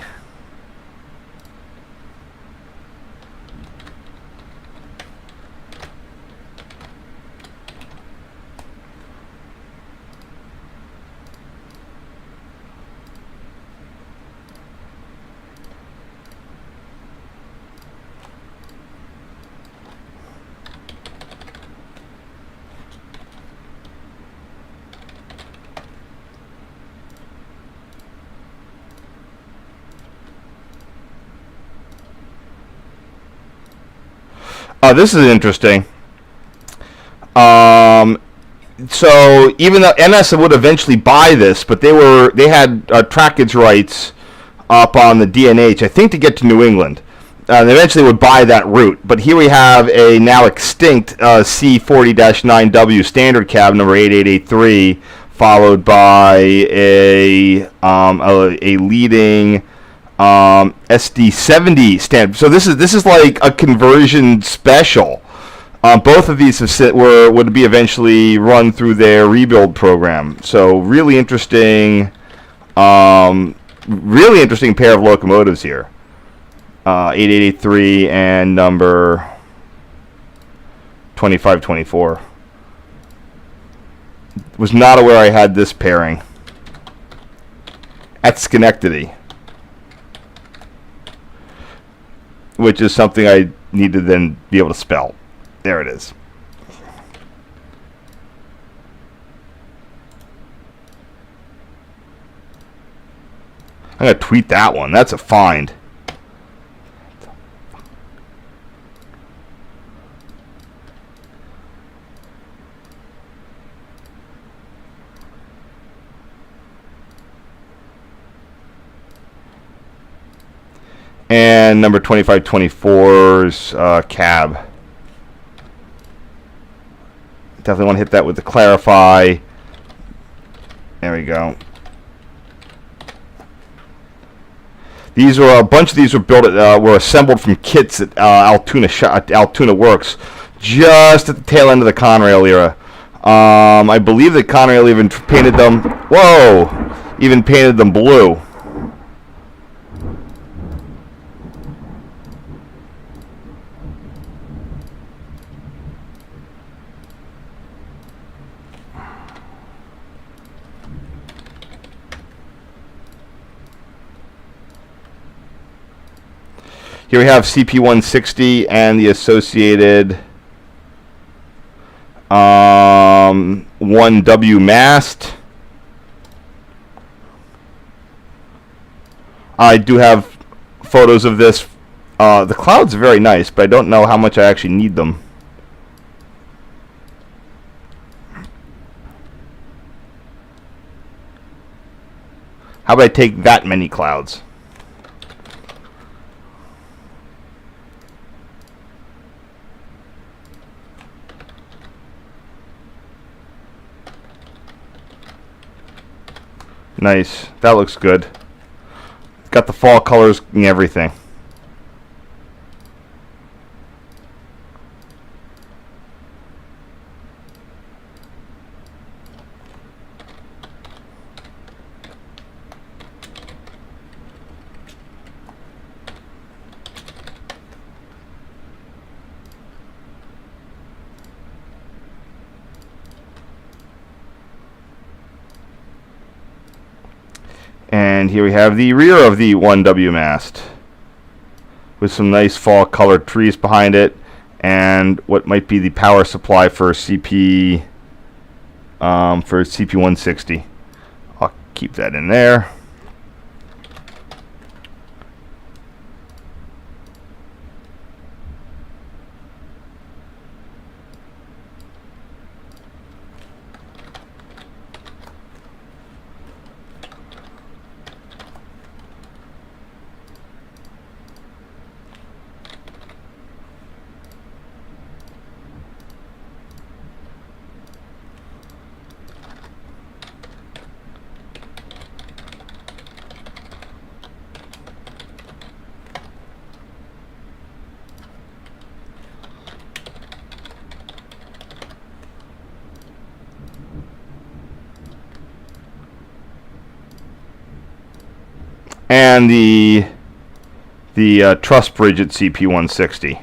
This is interesting. So even though NS would eventually buy this, but they had trackage rights up on the DNH, I think, to get to New England. eventually would buy that route. But here we have a now extinct C40-9W standard cab number 8883, followed by a leading SD70 standard. So this is like a conversion special. Both of these would be eventually run through their rebuild program. So really interesting pair of locomotives here. 8883 and number 2524. Was not aware I had this pairing at Schenectady, which is something I need to then be able to spell. There it is. I'm going to tweet that one. That's a find. And number 2524's cab. Definitely want to hit that with the clarify. There we go. These were a bunch of these were built were assembled from kits at Altoona Works, just at the tail end of the Conrail era. I believe that Conrail even painted them. Whoa! Even painted them blue. Here we have CP160 and the associated 1W mast. I do have photos of this. The clouds are very nice, but I don't know how much I actually need them. How about I take that many clouds? Nice. That looks good. Got the fall colors and everything. And here we have the rear of the 1W mast with some nice fall colored trees behind it and what might be the power supply for CP160. I'll keep that in there. And the truss bridge at CP160.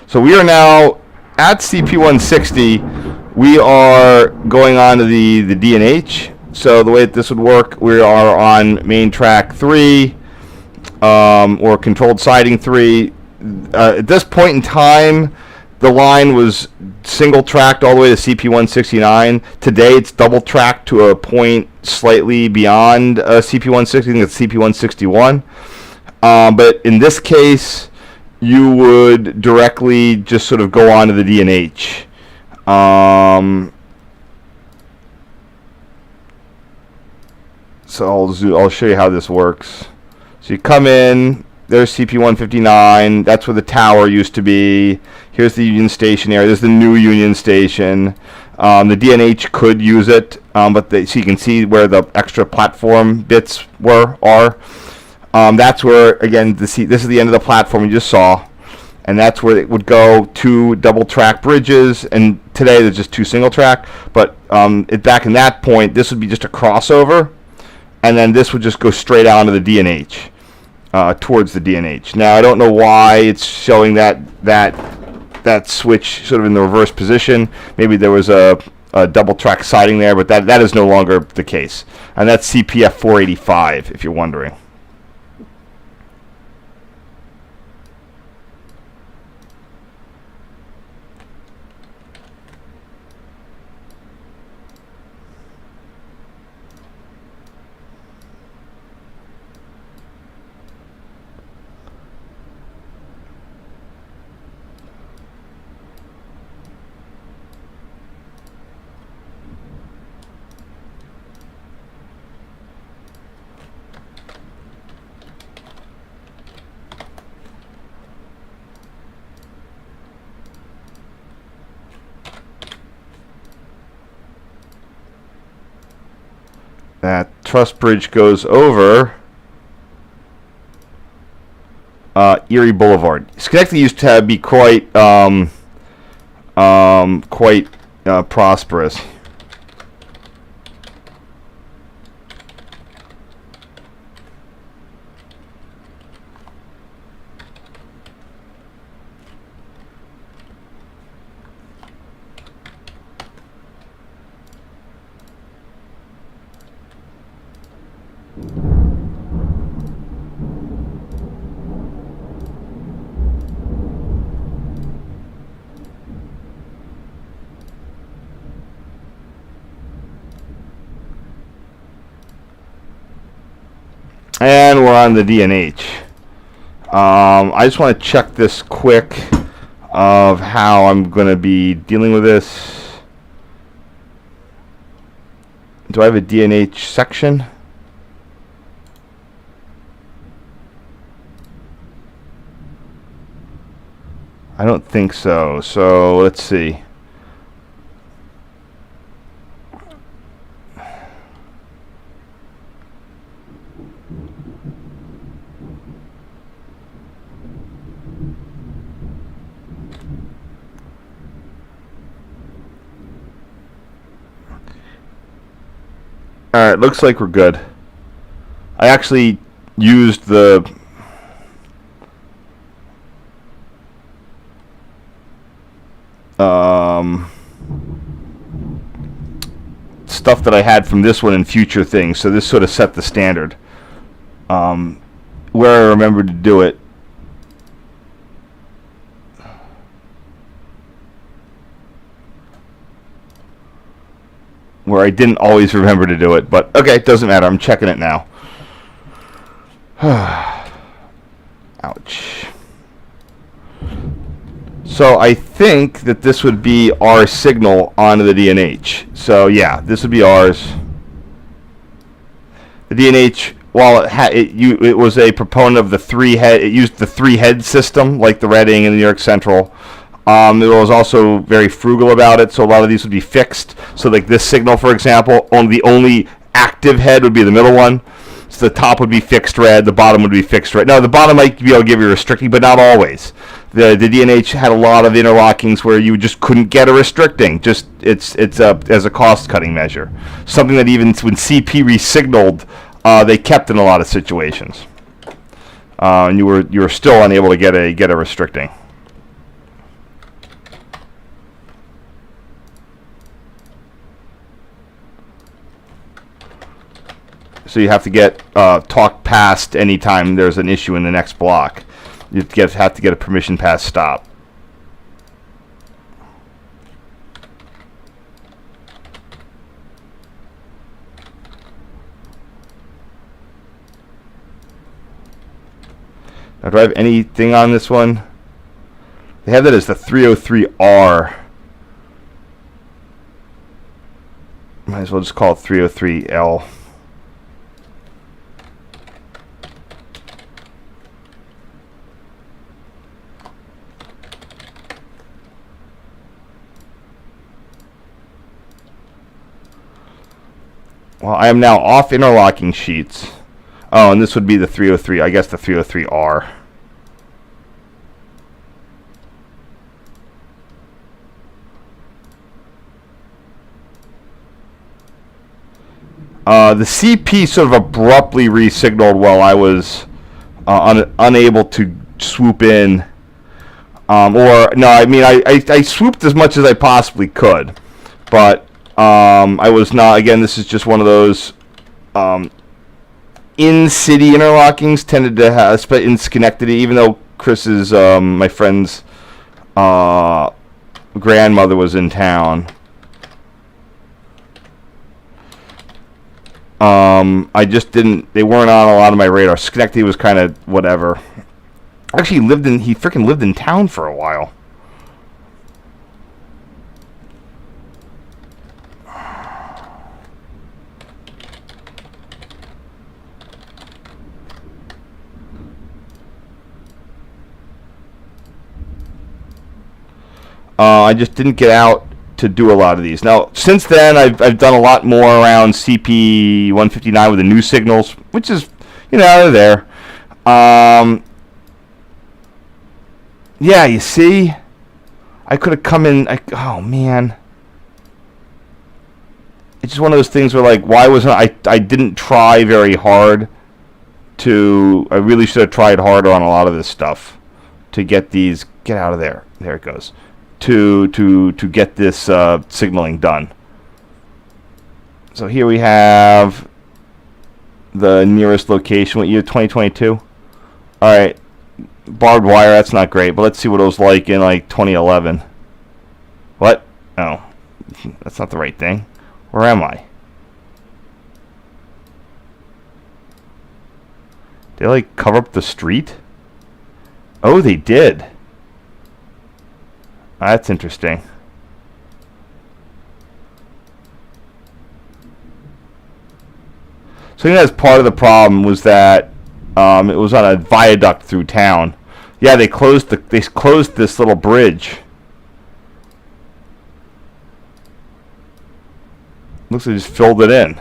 So we are now at CP160. We are going on to the D&H. So the way that this would work, we are on main track 3 or controlled siding 3. At this point in time, the line was single tracked all the way to CP169. Today it's double tracked to a point slightly beyond CP160. I think it's CP161. But in this case, you would directly just sort of go on to the D&H. So I'll show you how this works. So you come in, there's CP159. That's where the tower used to be. Here's the Union Station area. There's the new Union Station. The DNH could use it, but so you can see where the extra platform bits are. That's where, again, this is the end of the platform you just saw, and that's where it would go 2 double-track bridges, and today there's just 2 single-track, but back in that point, this would be just a crossover, and then this would just go straight out to the DNH, towards the DNH. Now, I don't know why it's showing that switch sort of in the reverse position. Maybe there was a double-track siding there, but that is no longer the case, and that's CPF 485, if you're wondering. That truss bridge goes over Erie Boulevard. Schenectady used to be quite prosperous. And we're on the DNH. I just want to check this quick of how I'm going to be dealing with this. Do I have a DNH section? I don't think so. So let's see. Alright, looks like we're good. I actually used the stuff that I had from this one in future things, so this sort of set the standard. Where I remembered to do it. Where I didn't always remember to do it, but okay, it doesn't matter. I'm checking it now. Ouch. So I think that this would be our signal onto the DNH. So yeah, this would be ours. The DNH, while it was a proponent of the 3-head, it used the 3-head system like the Reading and the New York Central. It was also very frugal about it, so a lot of these would be fixed. So like this signal, for example, the only active head would be the middle one. So the top would be fixed red, the bottom would be fixed red. Now the bottom might be able to give you a restricting, but not always. The DNH had a lot of interlockings where you just couldn't get a restricting. Just it's as a cost cutting measure. Something that even when CP resignaled, they kept in a lot of situations. And you were still unable to get a restricting. So you have to get talk past anytime there's an issue in the next block. You have to get a permission pass stop. Now, do I have anything on this one? They have that as the 303R. Might as well just call it 303L. Well, I am now off interlocking sheets. Oh, and this would be the 303. I guess the 303R. The CP sort of abruptly re-signaled while I was unable to swoop in. Or, no, I mean, I swooped as much as I possibly could. But I was not, again, this is just one of those in-city interlockings tended to have, in Schenectady, even though Chris's, my friend's grandmother was in town. I just didn't, they weren't on a lot of my radar. Schenectady was kind of whatever. Actually, he freaking lived in town for a while. I just didn't get out to do a lot of these. Now, since then, I've done a lot more around CP 159 with the new signals, which is, they're there. Yeah, you see, I could have come in. Oh man, it's just one of those things where, like, why wasn't I didn't try very hard to. I really should have tried harder on a lot of this stuff to get these. Get out of there. There it goes. To get this signaling done. So here we have the nearest location. What year? 2022. All right, barbed wire. That's not great, but let's see what it was like in like 2011. What? Oh, that's not the right thing. Where am I? Did they like cover up the street? Oh, they did. That's interesting. So I think that's part of the problem was that it was on a viaduct through town. Yeah, they closed this little bridge. Looks like they just filled it in.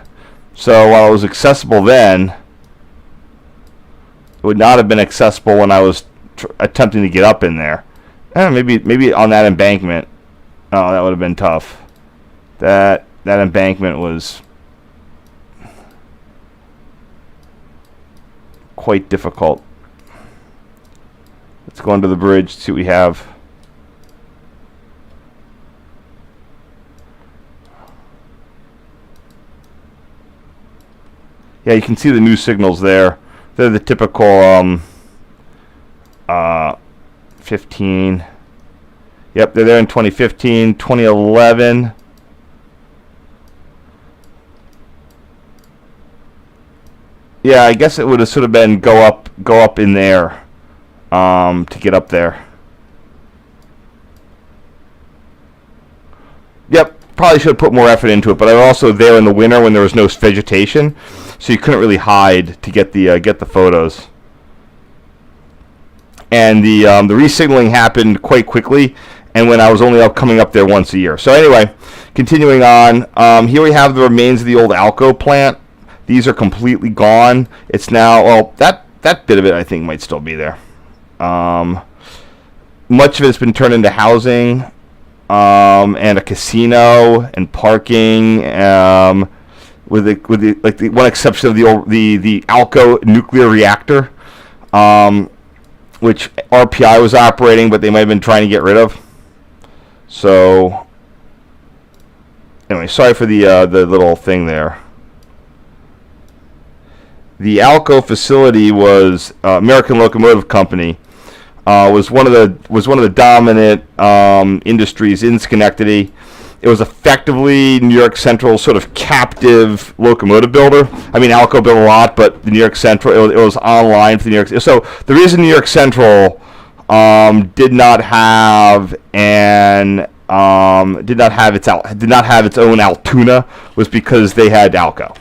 So while it was accessible then, it would not have been accessible when I was attempting to get up in there. Maybe on that embankment. Oh, that would have been tough. That embankment was quite difficult. Let's go under the bridge, see what we have. Yeah, you can see the new signals there. They're the typical 15. Yep, they're there in 2015, 2011. Yeah, I guess it would have sort of been go up in there to get up there. Yep, probably should have put more effort into it, but I was also there in the winter when there was no vegetation, so you couldn't really hide to get the photos. And the re-signaling happened quite quickly, and when I was only coming up there once a year. So anyway, continuing on, here we have the remains of the old Alco plant. These are completely gone. It's now, well, that bit of it I think might still be there. Much of it's been turned into housing, and a casino and parking, with the one exception of the Alco nuclear reactor, which RPI was operating, but they might have been trying to get rid of. So, anyway, sorry for the little thing there. The Alco facility was American Locomotive Company. Was one of the dominant industries in Schenectady. It was effectively New York Central's sort of captive locomotive builder. I mean, Alco built a lot, but the New York Central, it was online for the New York. So the reason New York Central did not have its own Altoona was because they had Alco.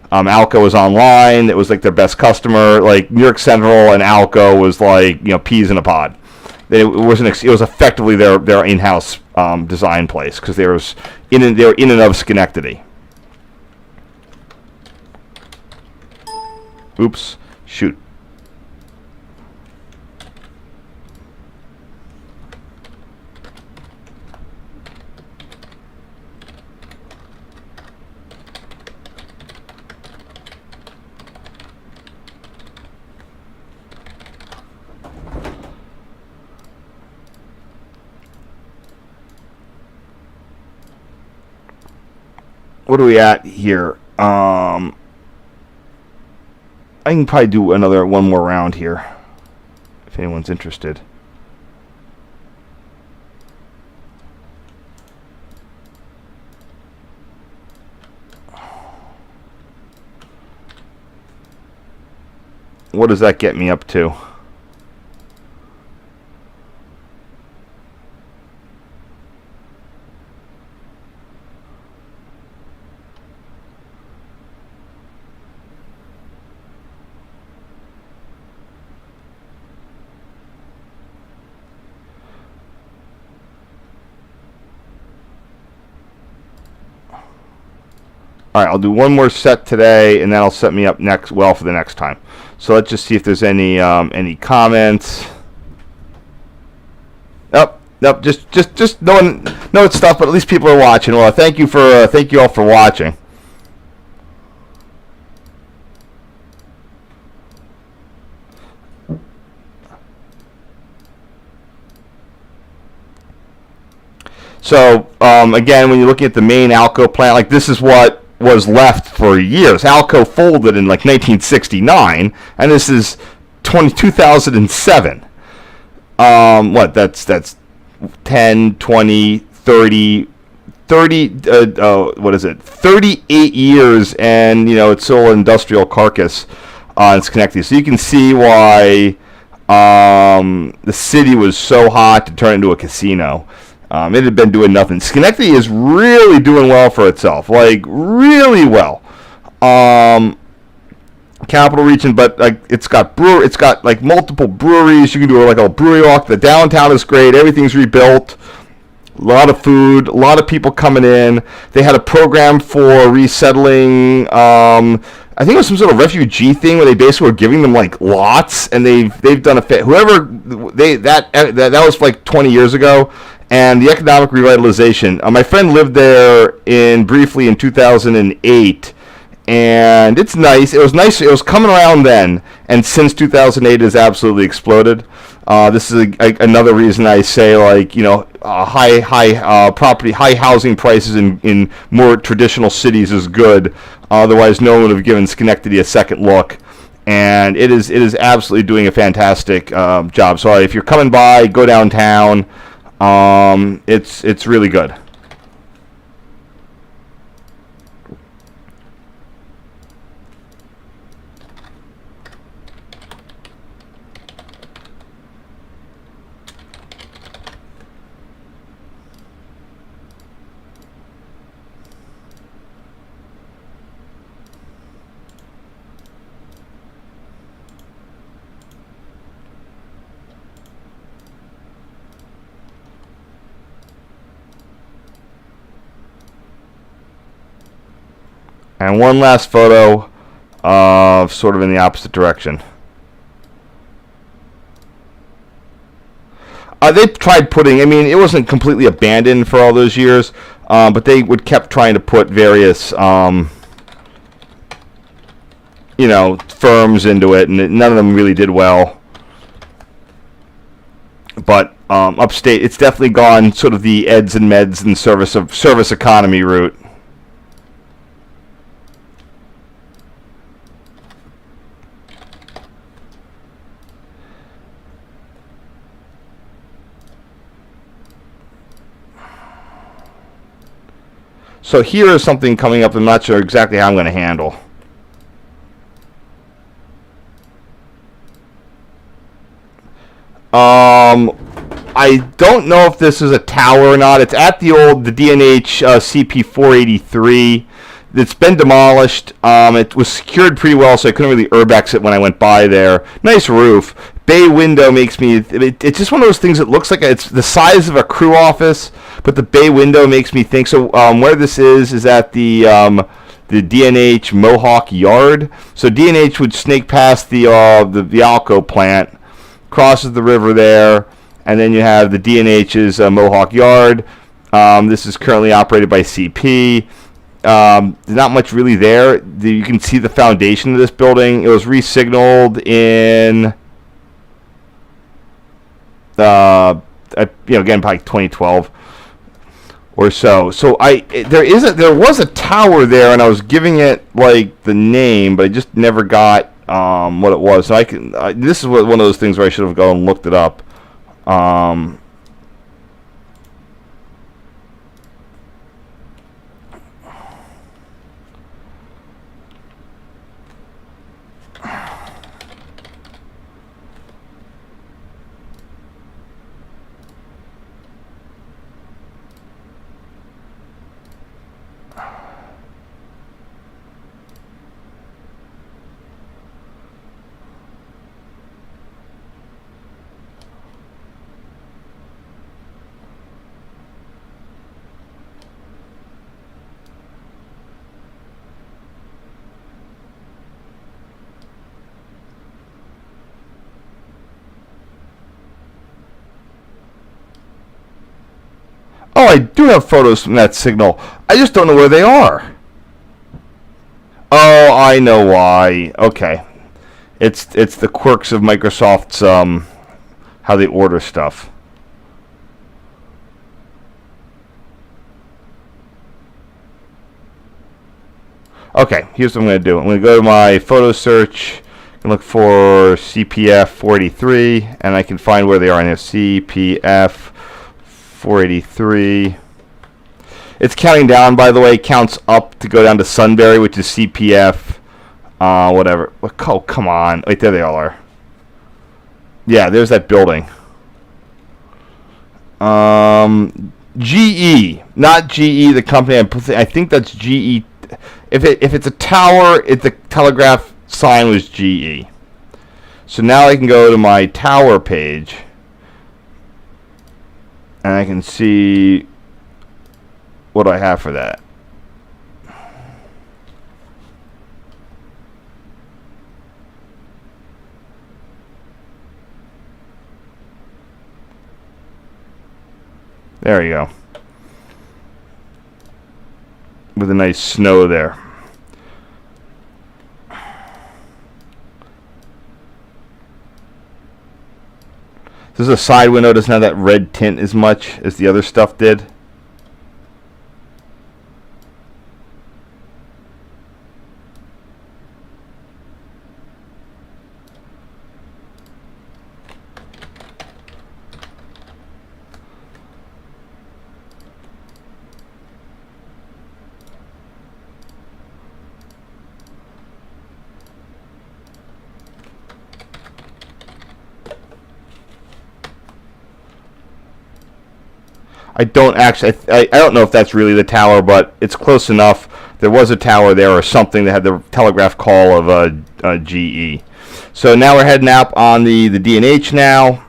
Alco was online. It was like their best customer. Like New York Central and Alco was like, peas in a pod. It was effectively their in-house design place because they were in and of Schenectady. Oops. Shoot. What are we at here? I can probably do one more round here, if anyone's interested. What does that get me up to? All right, I'll do one more set today, and that'll set me up for the next time. So let's just see if there's any comments. Nope, just no it's stuff, but at least people are watching. Well, thank you all for watching. So again, when you're looking at the main Alco plant, like this is what was left for years. Alco folded in like 1969, and this is 2007. That's 10, 20, 30, what is it? 38 years, and it's still an industrial carcass in Schenectady. So you can see why the city was so hot to turn into a casino. It had been doing nothing. Schenectady is really doing well for itself, like really well. Capital region, but like it's got like multiple breweries. You can do like a brewery walk. The downtown is great. Everything's rebuilt. A lot of food. A lot of people coming in. They had a program for resettling. I think it was some sort of refugee thing where they basically were giving them like lots, and they've done that was like 20 years ago. And the economic revitalization. My friend lived there briefly in 2008, and it's nice. It was nice. It was coming around then, and since 2008, it has absolutely exploded. This is another reason I say, like, high housing prices in more traditional cities is good. Otherwise, no one would have given Schenectady a second look. And it is absolutely doing a fantastic job. So if you're coming by, go downtown. It's really good. And one last photo of sort of in the opposite direction. They tried putting, it wasn't completely abandoned for all those years, but they kept trying to put various, firms into it, and none of them really did well. But upstate, it's definitely gone sort of the eds and meds and service economy route. So here is something coming up I'm not sure exactly how I'm going to handle. I don't know if this is a tower or not. It's at the DNH CP483. It's been demolished. It was secured pretty well, so I couldn't really urbex it when I went by there. Nice roof. Bay window makes me... It's just one of those things that looks like it's the size of a crew office, but the bay window makes me think... So where this is at the the D&H Mohawk Yard. So D&H would snake past the Alco plant, crosses the river there, and then you have the D&H's Mohawk Yard. This is currently operated by CP. There's not much really there. You can see the foundation of this building. It was re-signaled in, again, probably 2012 or so. So there was a tower there, and I was giving it like the name, but I just never got what it was. So this is one of those things where I should have gone and looked it up. Oh, I do have photos from that signal. I just don't know where they are. Oh, I know why. Okay. It's the quirks of Microsoft's how they order stuff. Okay, here's what I'm going to do. I'm going to go to my photo search and look for CPF 483, and I can find where they are in here. CPF 483. It's counting down, by the way. It counts up to go down to Sunbury, which is CPF whatever. Oh, come on. Wait, there they all are. Yeah, there's that building. GE, not GE, the company. I think that's GE. If it's a tower, the telegraph sign was GE. So now I can go to my tower page, and I can see what I have for that. There you go. With a nice snow there. This is a side window. Doesn't have that red tint as much as the other stuff did. I don't know if that's really the tower, but it's close enough. There was a tower there or something that had the telegraph call of GE. So now we're heading out on the D&H now.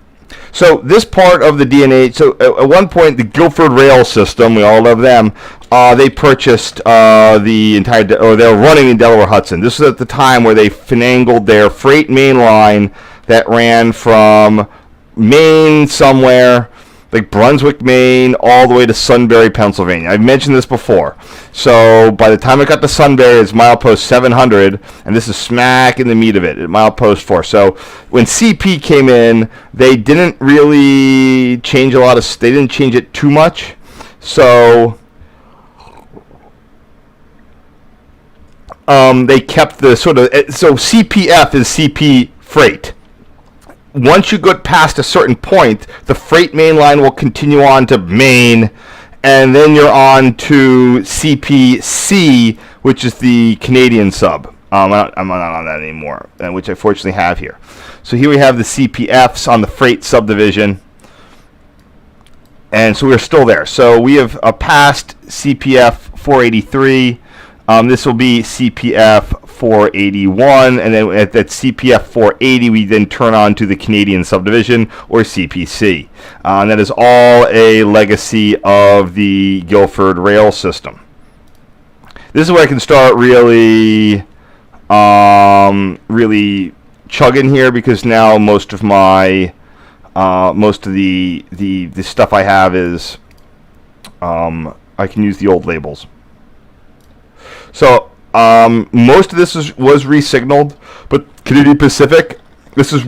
So this part of the D&H, so at one point the Guilford Rail System, we all love them, they purchased the entire, or they were running in Delaware Hudson. This was at the time where they finagled their freight main line that ran from Maine somewhere, like Brunswick, Maine, all the way to Sunbury, Pennsylvania. I've mentioned this before. So by the time it got to Sunbury, it's milepost 700, and this is smack in the meat of it, at milepost 4. So when CP came in, they didn't really change a lot of, they didn't change it too much. So they kept the sort of, so CPF is CP freight. Once you get past a certain point, the freight main line will continue on to Maine, and then you're on to CPC, which is the Canadian sub. I'm not on that anymore, which I fortunately have here. So here we have the CPFs on the freight subdivision, and so we're still there. So we have passed CPF 483. This will be CPF 481, and then at that CPF 480, we then turn on to the Canadian subdivision, or CPC. And that is all a legacy of the Guilford Rail System. This is where I can start really, really chugging here, because now most of my, most of the stuff I have is, I can use the old labels. So most of this was re-signaled, but Canadian Pacific was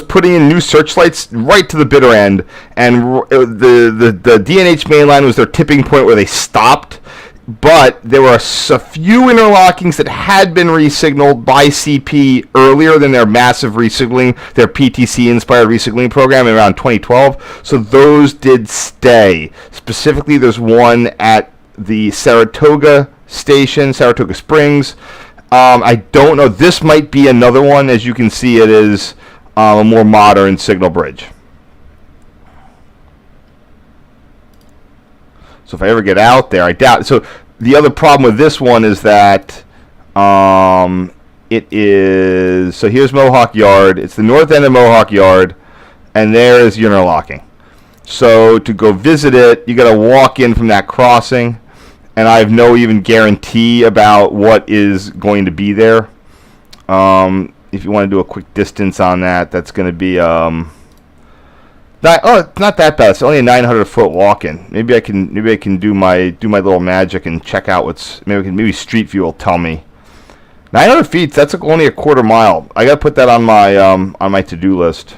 putting in new searchlights right to the bitter end, and the D&H mainline was their tipping point where they stopped. But there were a few interlockings that had been re-signaled by CP earlier than their massive re-signaling, their PTC-inspired re-signaling program in around 2012. So those did stay. Specifically, there's one at the Saratoga station, Saratoga Springs. I don't know. This might be another one. As you can see, it is a more modern signal bridge. So if I ever get out there, I doubt. So the other problem with this one is that it is. So here's Mohawk Yard. It's the north end of Mohawk Yard, and there is interlocking. So to go visit it, you got to walk in from that crossing, and I have no even guarantee about what is going to be there. If you want to do a quick distance on that, that's going to be it's not that bad. It's only a 900-foot walk-in. Maybe I can do my little magic and check out what's maybe Street View will tell me. 900 feet. That's only a quarter mile. I got to put that on my to-do list.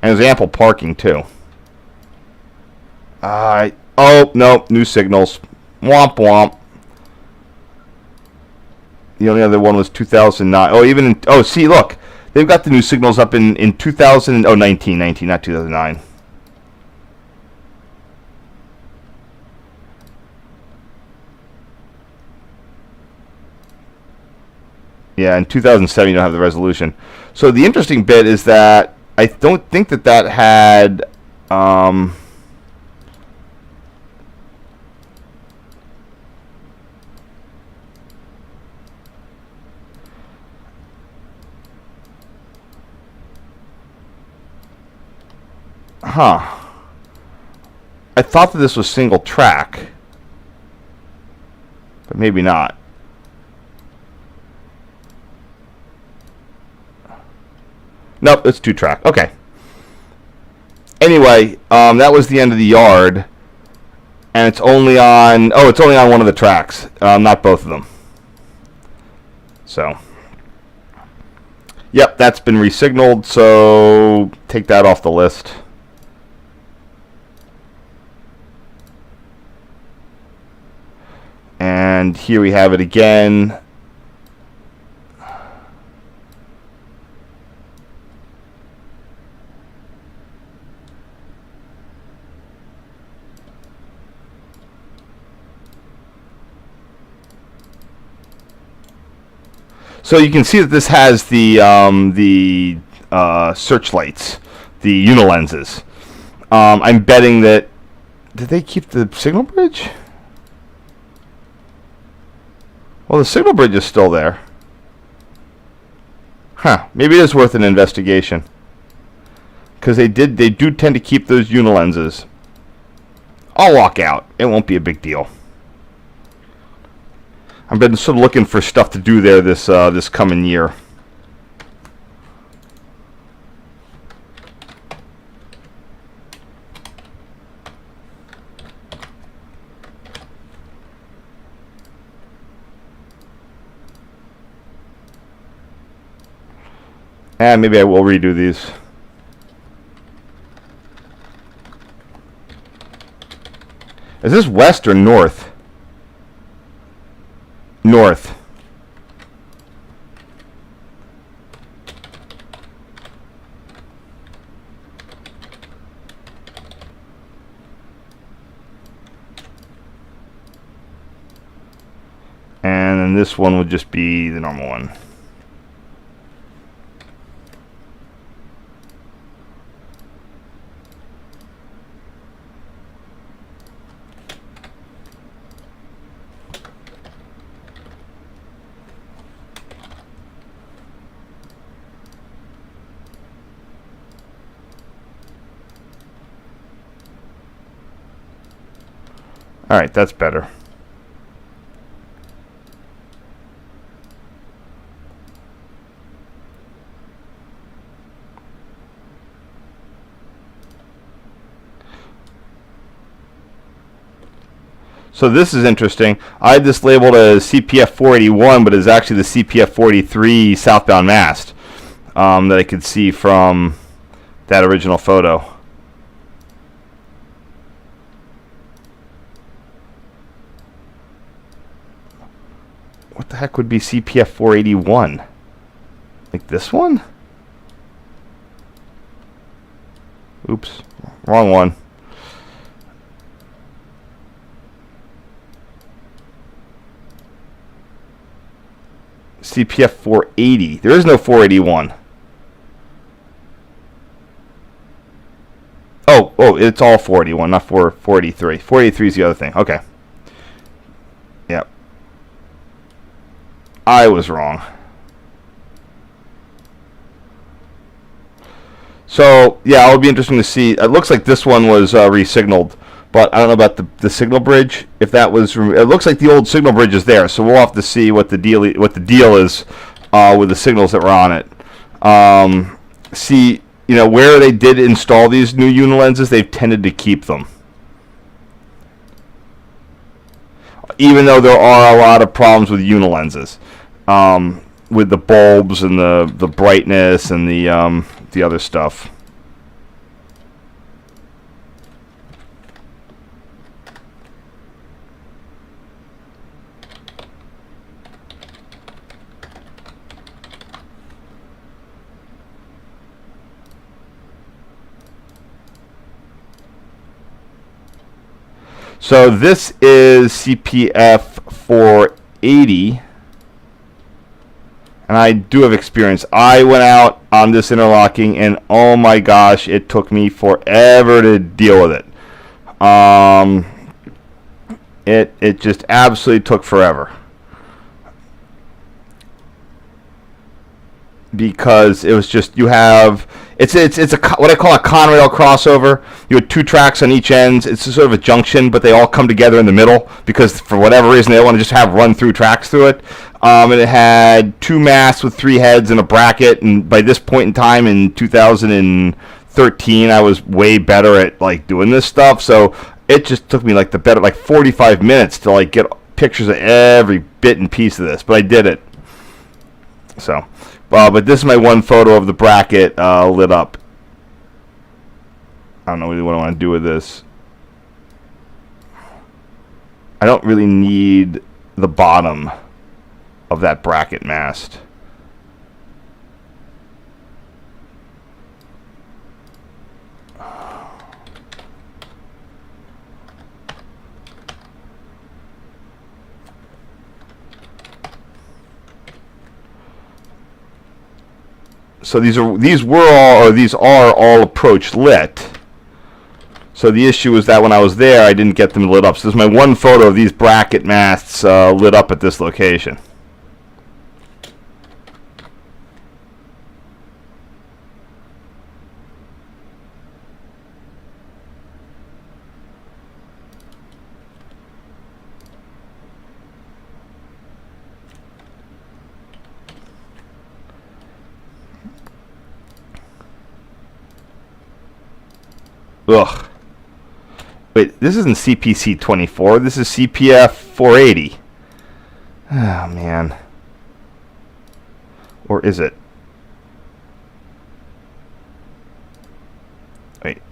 And there's ample parking too. Oh no, new signals. Womp womp. The only other one was 2009. See, look. They've got the new signals up in 19, not 2009. Yeah, in 2007 you don't have the resolution. So the interesting bit is that I don't think that had... I thought that this was single track, but maybe not. Nope, it's 2-track. Okay. Anyway, that was the end of the yard, and it's only on. It's only on one of the tracks, not both of them. So, yep, that's been re-signaled. So take that off the list. And here we have it again. So you can see that this has the searchlights, the unilenses. I'm betting that... Did they keep the signal bridge? Well, the signal bridge is still there. Maybe it is worth an investigation. Because they do tend to keep those unilenses. I'll walk out. It won't be a big deal. I've been sort of looking for stuff to do there this coming year. And maybe I will redo these. Is this west or north? North. And then this one would just be the normal one. All right, that's better. So this is interesting. I had this labeled as CPF 481, but it's actually the CPF 43 southbound mast that I could see from that original photo. What the heck would be CPF 481? Like this one? Oops, wrong one. CPF 480. There is no 481. Oh, it's all 481, not 483. 483 is the other thing. Okay. Yep. I was wrong. So, yeah, it'll be interesting to see. It looks like this one was re-signaled, but I don't know about the signal bridge. If that was, it looks like the old signal bridge is there. So we'll have to see what the deal is with the signals that were on it. See, where they did install these new unilenses, they've tended to keep them, even though there are a lot of problems with unilenses, with the bulbs and the brightness and the other stuff. So this is CPF 480, and I do have experience. I went out on this interlocking, and oh my gosh, it took me forever to deal with it. It just absolutely took forever, because it was just, it's what I call a Conrail crossover. You had 2 tracks on each end. It's sort of a junction, but they all come together in the middle because for whatever reason they want to just have run-through tracks through it. And it had 2 masts with 3 heads and a bracket. And by this point in time in 2013, I was way better at doing this stuff. So it just took me the better 45 minutes to get pictures of every bit and piece of this, but I did it. So. But this is my one photo of the bracket lit up. I don't know really what I want to do with this. I don't really need the bottom of that bracket mast. So these are all approach lit. So the issue is that when I was there, I didn't get them lit up. So this is my one photo of these bracket masts lit up at this location. Ugh. Wait, this isn't CPC 24. This is CPF 480. Oh, man. Or is it? Wait.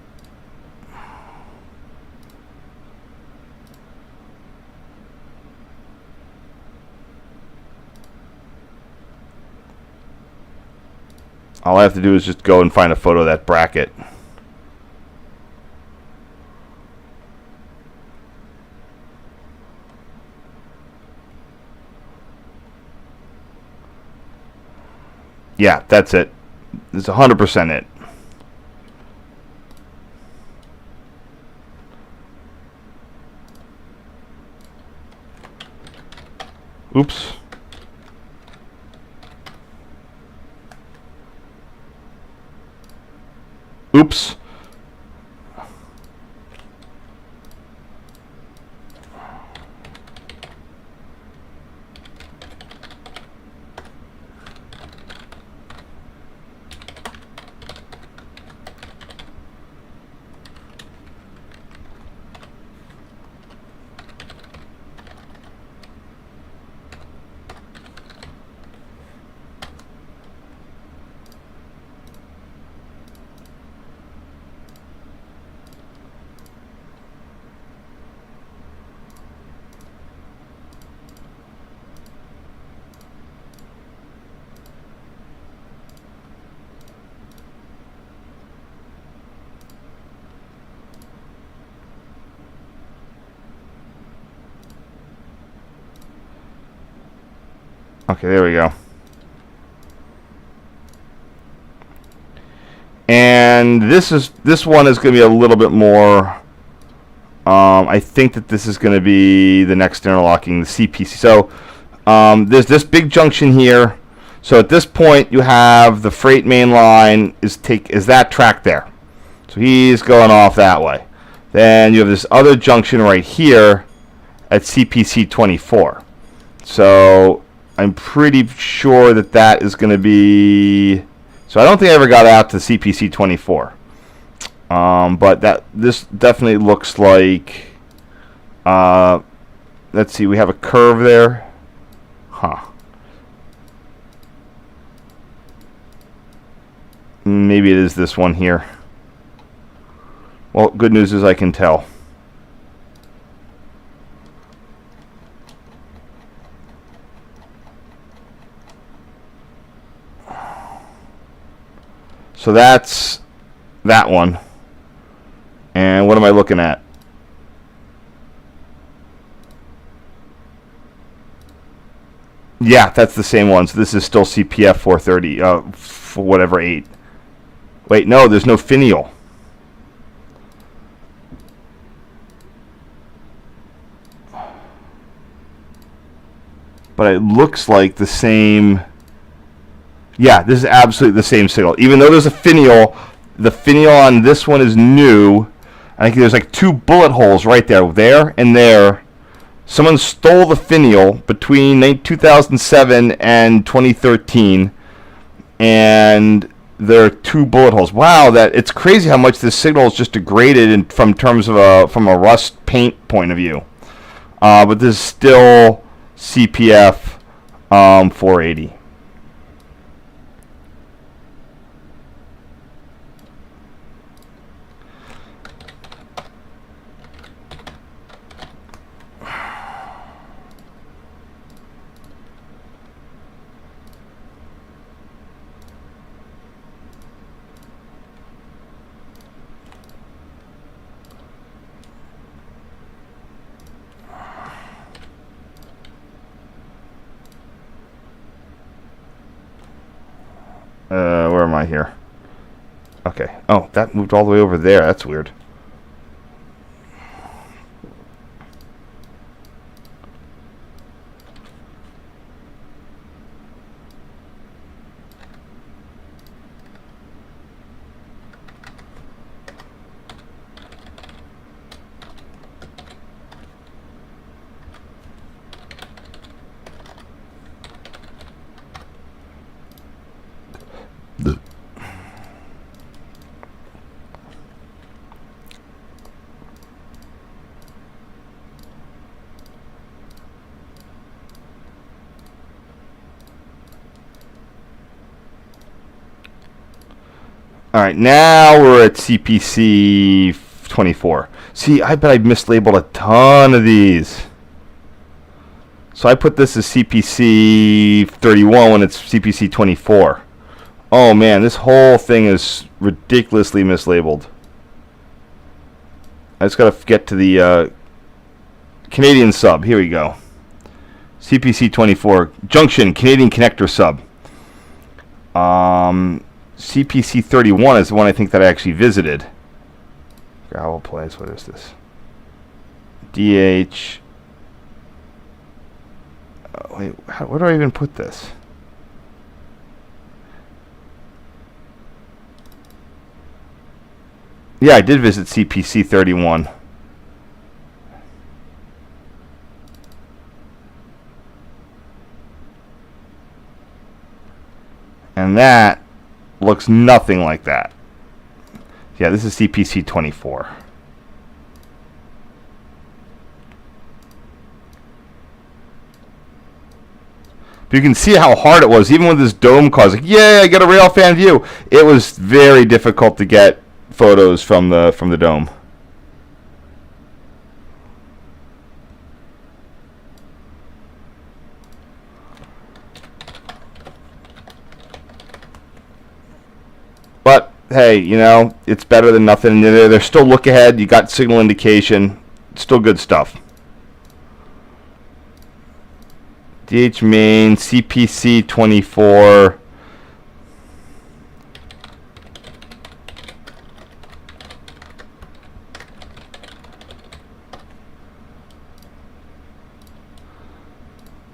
All I have to do is just go and find a photo of that bracket. Yeah, that's it. It's 100% it. Oops. Oops. Okay, there we go. And this one is going to be a little bit more. I think that this is going to be the next interlocking, the CPC. So there's this big junction here. So at this point, you have the freight main line is that track there. So he's going off that way. Then you have this other junction right here at CPC 24. So I'm pretty sure that that is going to be. So I don't think I ever got out to CPC 24. But this definitely looks like. Let's see, we have a curve there. Huh. Maybe it is this one here. Well, good news is I can tell. So that's that one. And what am I looking at? Yeah, that's the same one. So this is still CPF 430, for whatever 8. Wait, no, there's no finial. But it looks like the same. Yeah, this is absolutely the same signal. Even though there's a finial, the finial on this one is new. I think there's like 2 bullet holes right there and there. Someone stole the finial between 2007 and 2013, and there are 2 bullet holes. Wow, it's crazy how much this signal is just degraded from terms of from a rust paint point of view. But this is still CPF 480. Where am I here? Okay. Oh, that moved all the way over there. That's weird. All right, now we're at CPC 24. See, I bet I mislabeled a ton of these. So I put this as CPC 31 when it's CPC 24. Oh man, this whole thing is ridiculously mislabeled. I just gotta get to the Canadian sub. Here we go. CPC 24 junction Canadian connector sub. CPC 31 is the one I think that I actually visited. Gravel place. What is this? DH. Wait, where do I even put this? Yeah, I did visit CPC 31. And that looks nothing like that. Yeah, this is CPC 24. But you can see how hard it was, even with this dome cause. Like, yeah, I got a rail fan view. It was very difficult to get photos from the dome. But hey, you know, it's better than nothing. There's still look ahead. You got signal indication. Still good stuff. DH main, CPC 24.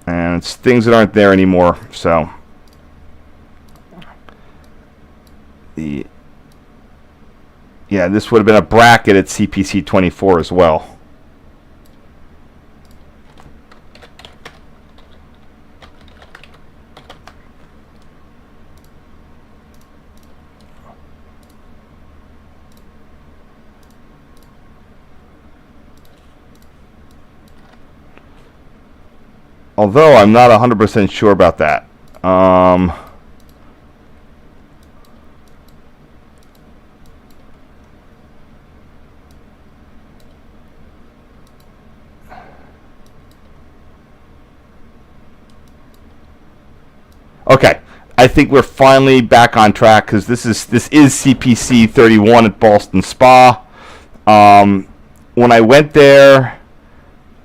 And it's things that aren't there anymore. So yeah, this would have been a bracket at CPC 24 as well. Although I'm not 100% sure about that. Okay, I think we're finally back on track because this is CPC 31 at Boston Spa. When I went there,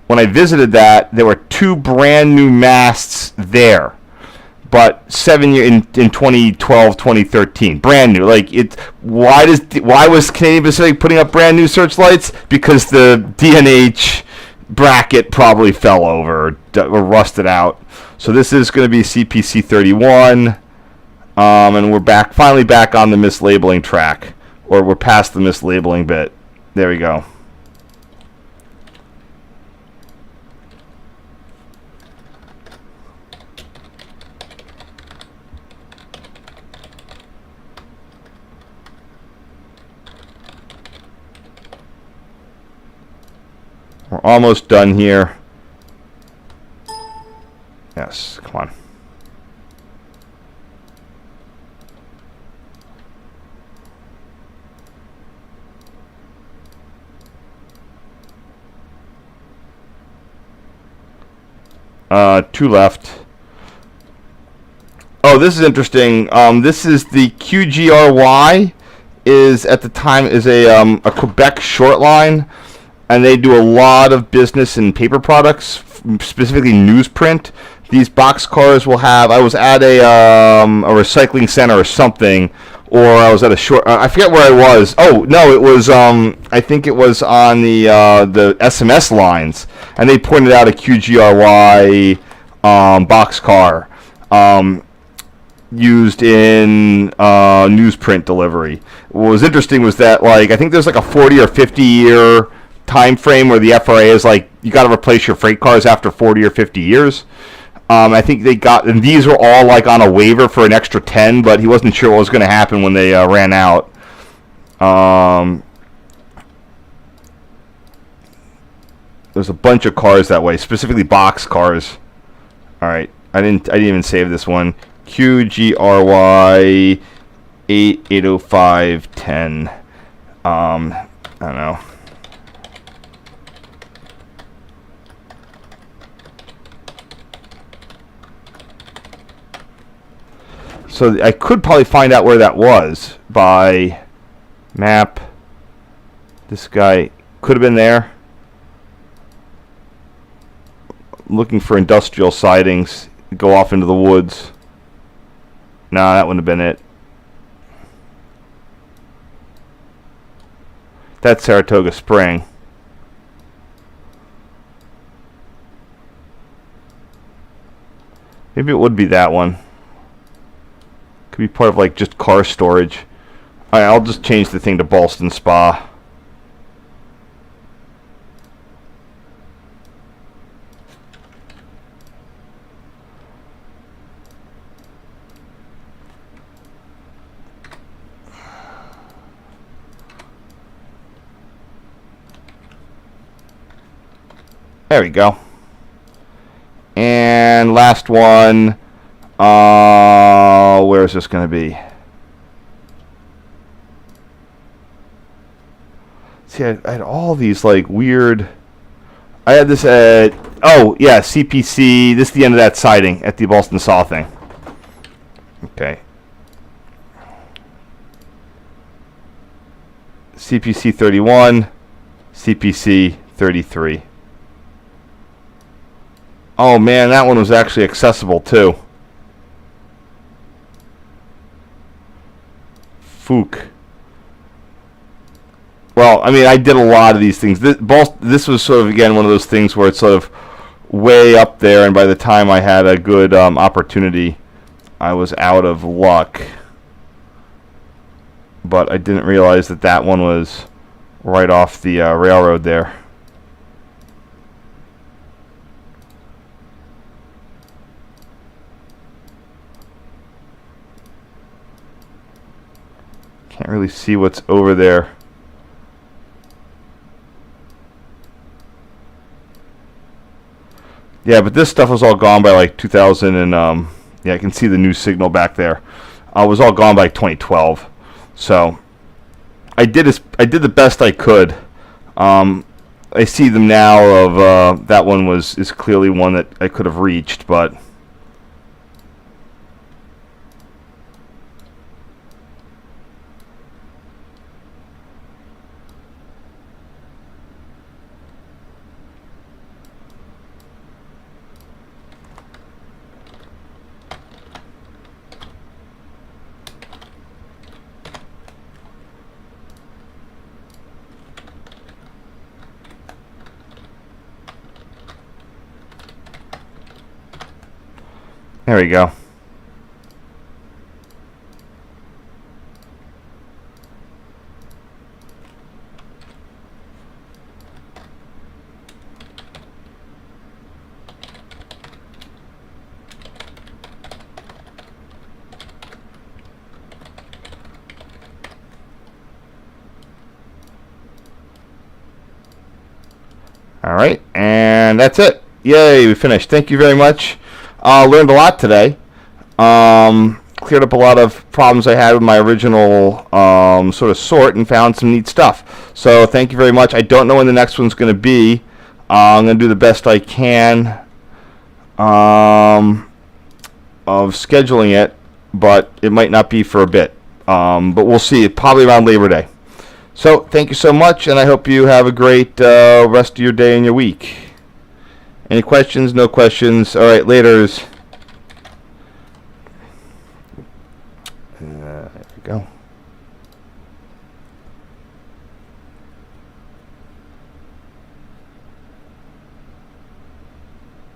when I visited that, there were 2 brand new masts there, but 7 year in 2012, 2013, brand new. Like it, why was Canadian Pacific putting up brand new searchlights? Because the DNH bracket probably fell over or rusted out. So this is going to be CPC 31, and we're finally back on the mislabeling track, or we're past the mislabeling bit. There we go. We're almost done here. Yes, come on. 2 left. Oh, this is interesting. This is the QGRY. Is at the time is a Quebec short line, and they do a lot of business in paper products, specifically newsprint. These box cars will have. I was at a recycling center or something, or I was at a short. I forget where I was. Oh no, it was. I think it was on the SMS lines, and they pointed out a QGRY box car used in newsprint delivery. What was interesting was that, like, I think there's like a 40 or 50 year time frame where the FRA is like, you got to replace your freight cars after 40 or 50 years. I think they got, and these were all like on a waiver for an extra 10, but he wasn't sure what was going to happen when they ran out. There's a bunch of cars that way, specifically box cars. All right, I didn't even save this one. QGRY 80510. I don't know. So I could probably find out where that was by map. This guy could have been there. Looking for industrial sidings. Go off into the woods. No, that wouldn't have been it. That's Saratoga Spring. Maybe it would be that one. Could be part of like just car storage. Alright, I'll just change the thing to Boston Spa. There we go. And last one. Where is this going to be? See, I had all these like weird. I had this at. Oh yeah, CPC. This is the end of that siding at the Boston Saw thing. Okay. CPC 31, CPC 33. Oh man, that one was actually accessible too. Fook. Well, I mean, I did a lot of these things. This was sort of, again, one of those things where it's sort of way up there, and by the time I had a good opportunity, I was out of luck. But I didn't realize that that one was right off the railroad there. Can't really see what's over there. Yeah, but this stuff was all gone by like 2000 and yeah, I can see the new signal back there. It was all gone by 2012. So I did the best I could. I see them now of that one is clearly one that I could have reached, but there we go. All right, and that's it. Yay, we finished. Thank you very much. Learned a lot today. Cleared up a lot of problems I had with my original sort of sort and found some neat stuff. So thank you very much. I don't know when the next one's going to be. I'm going to do the best I can of scheduling it, but it might not be for a bit. But we'll see. Probably around Labor Day. So thank you so much, and I hope you have a great rest of your day and your week. Any questions? No questions? All right, laters. There we go.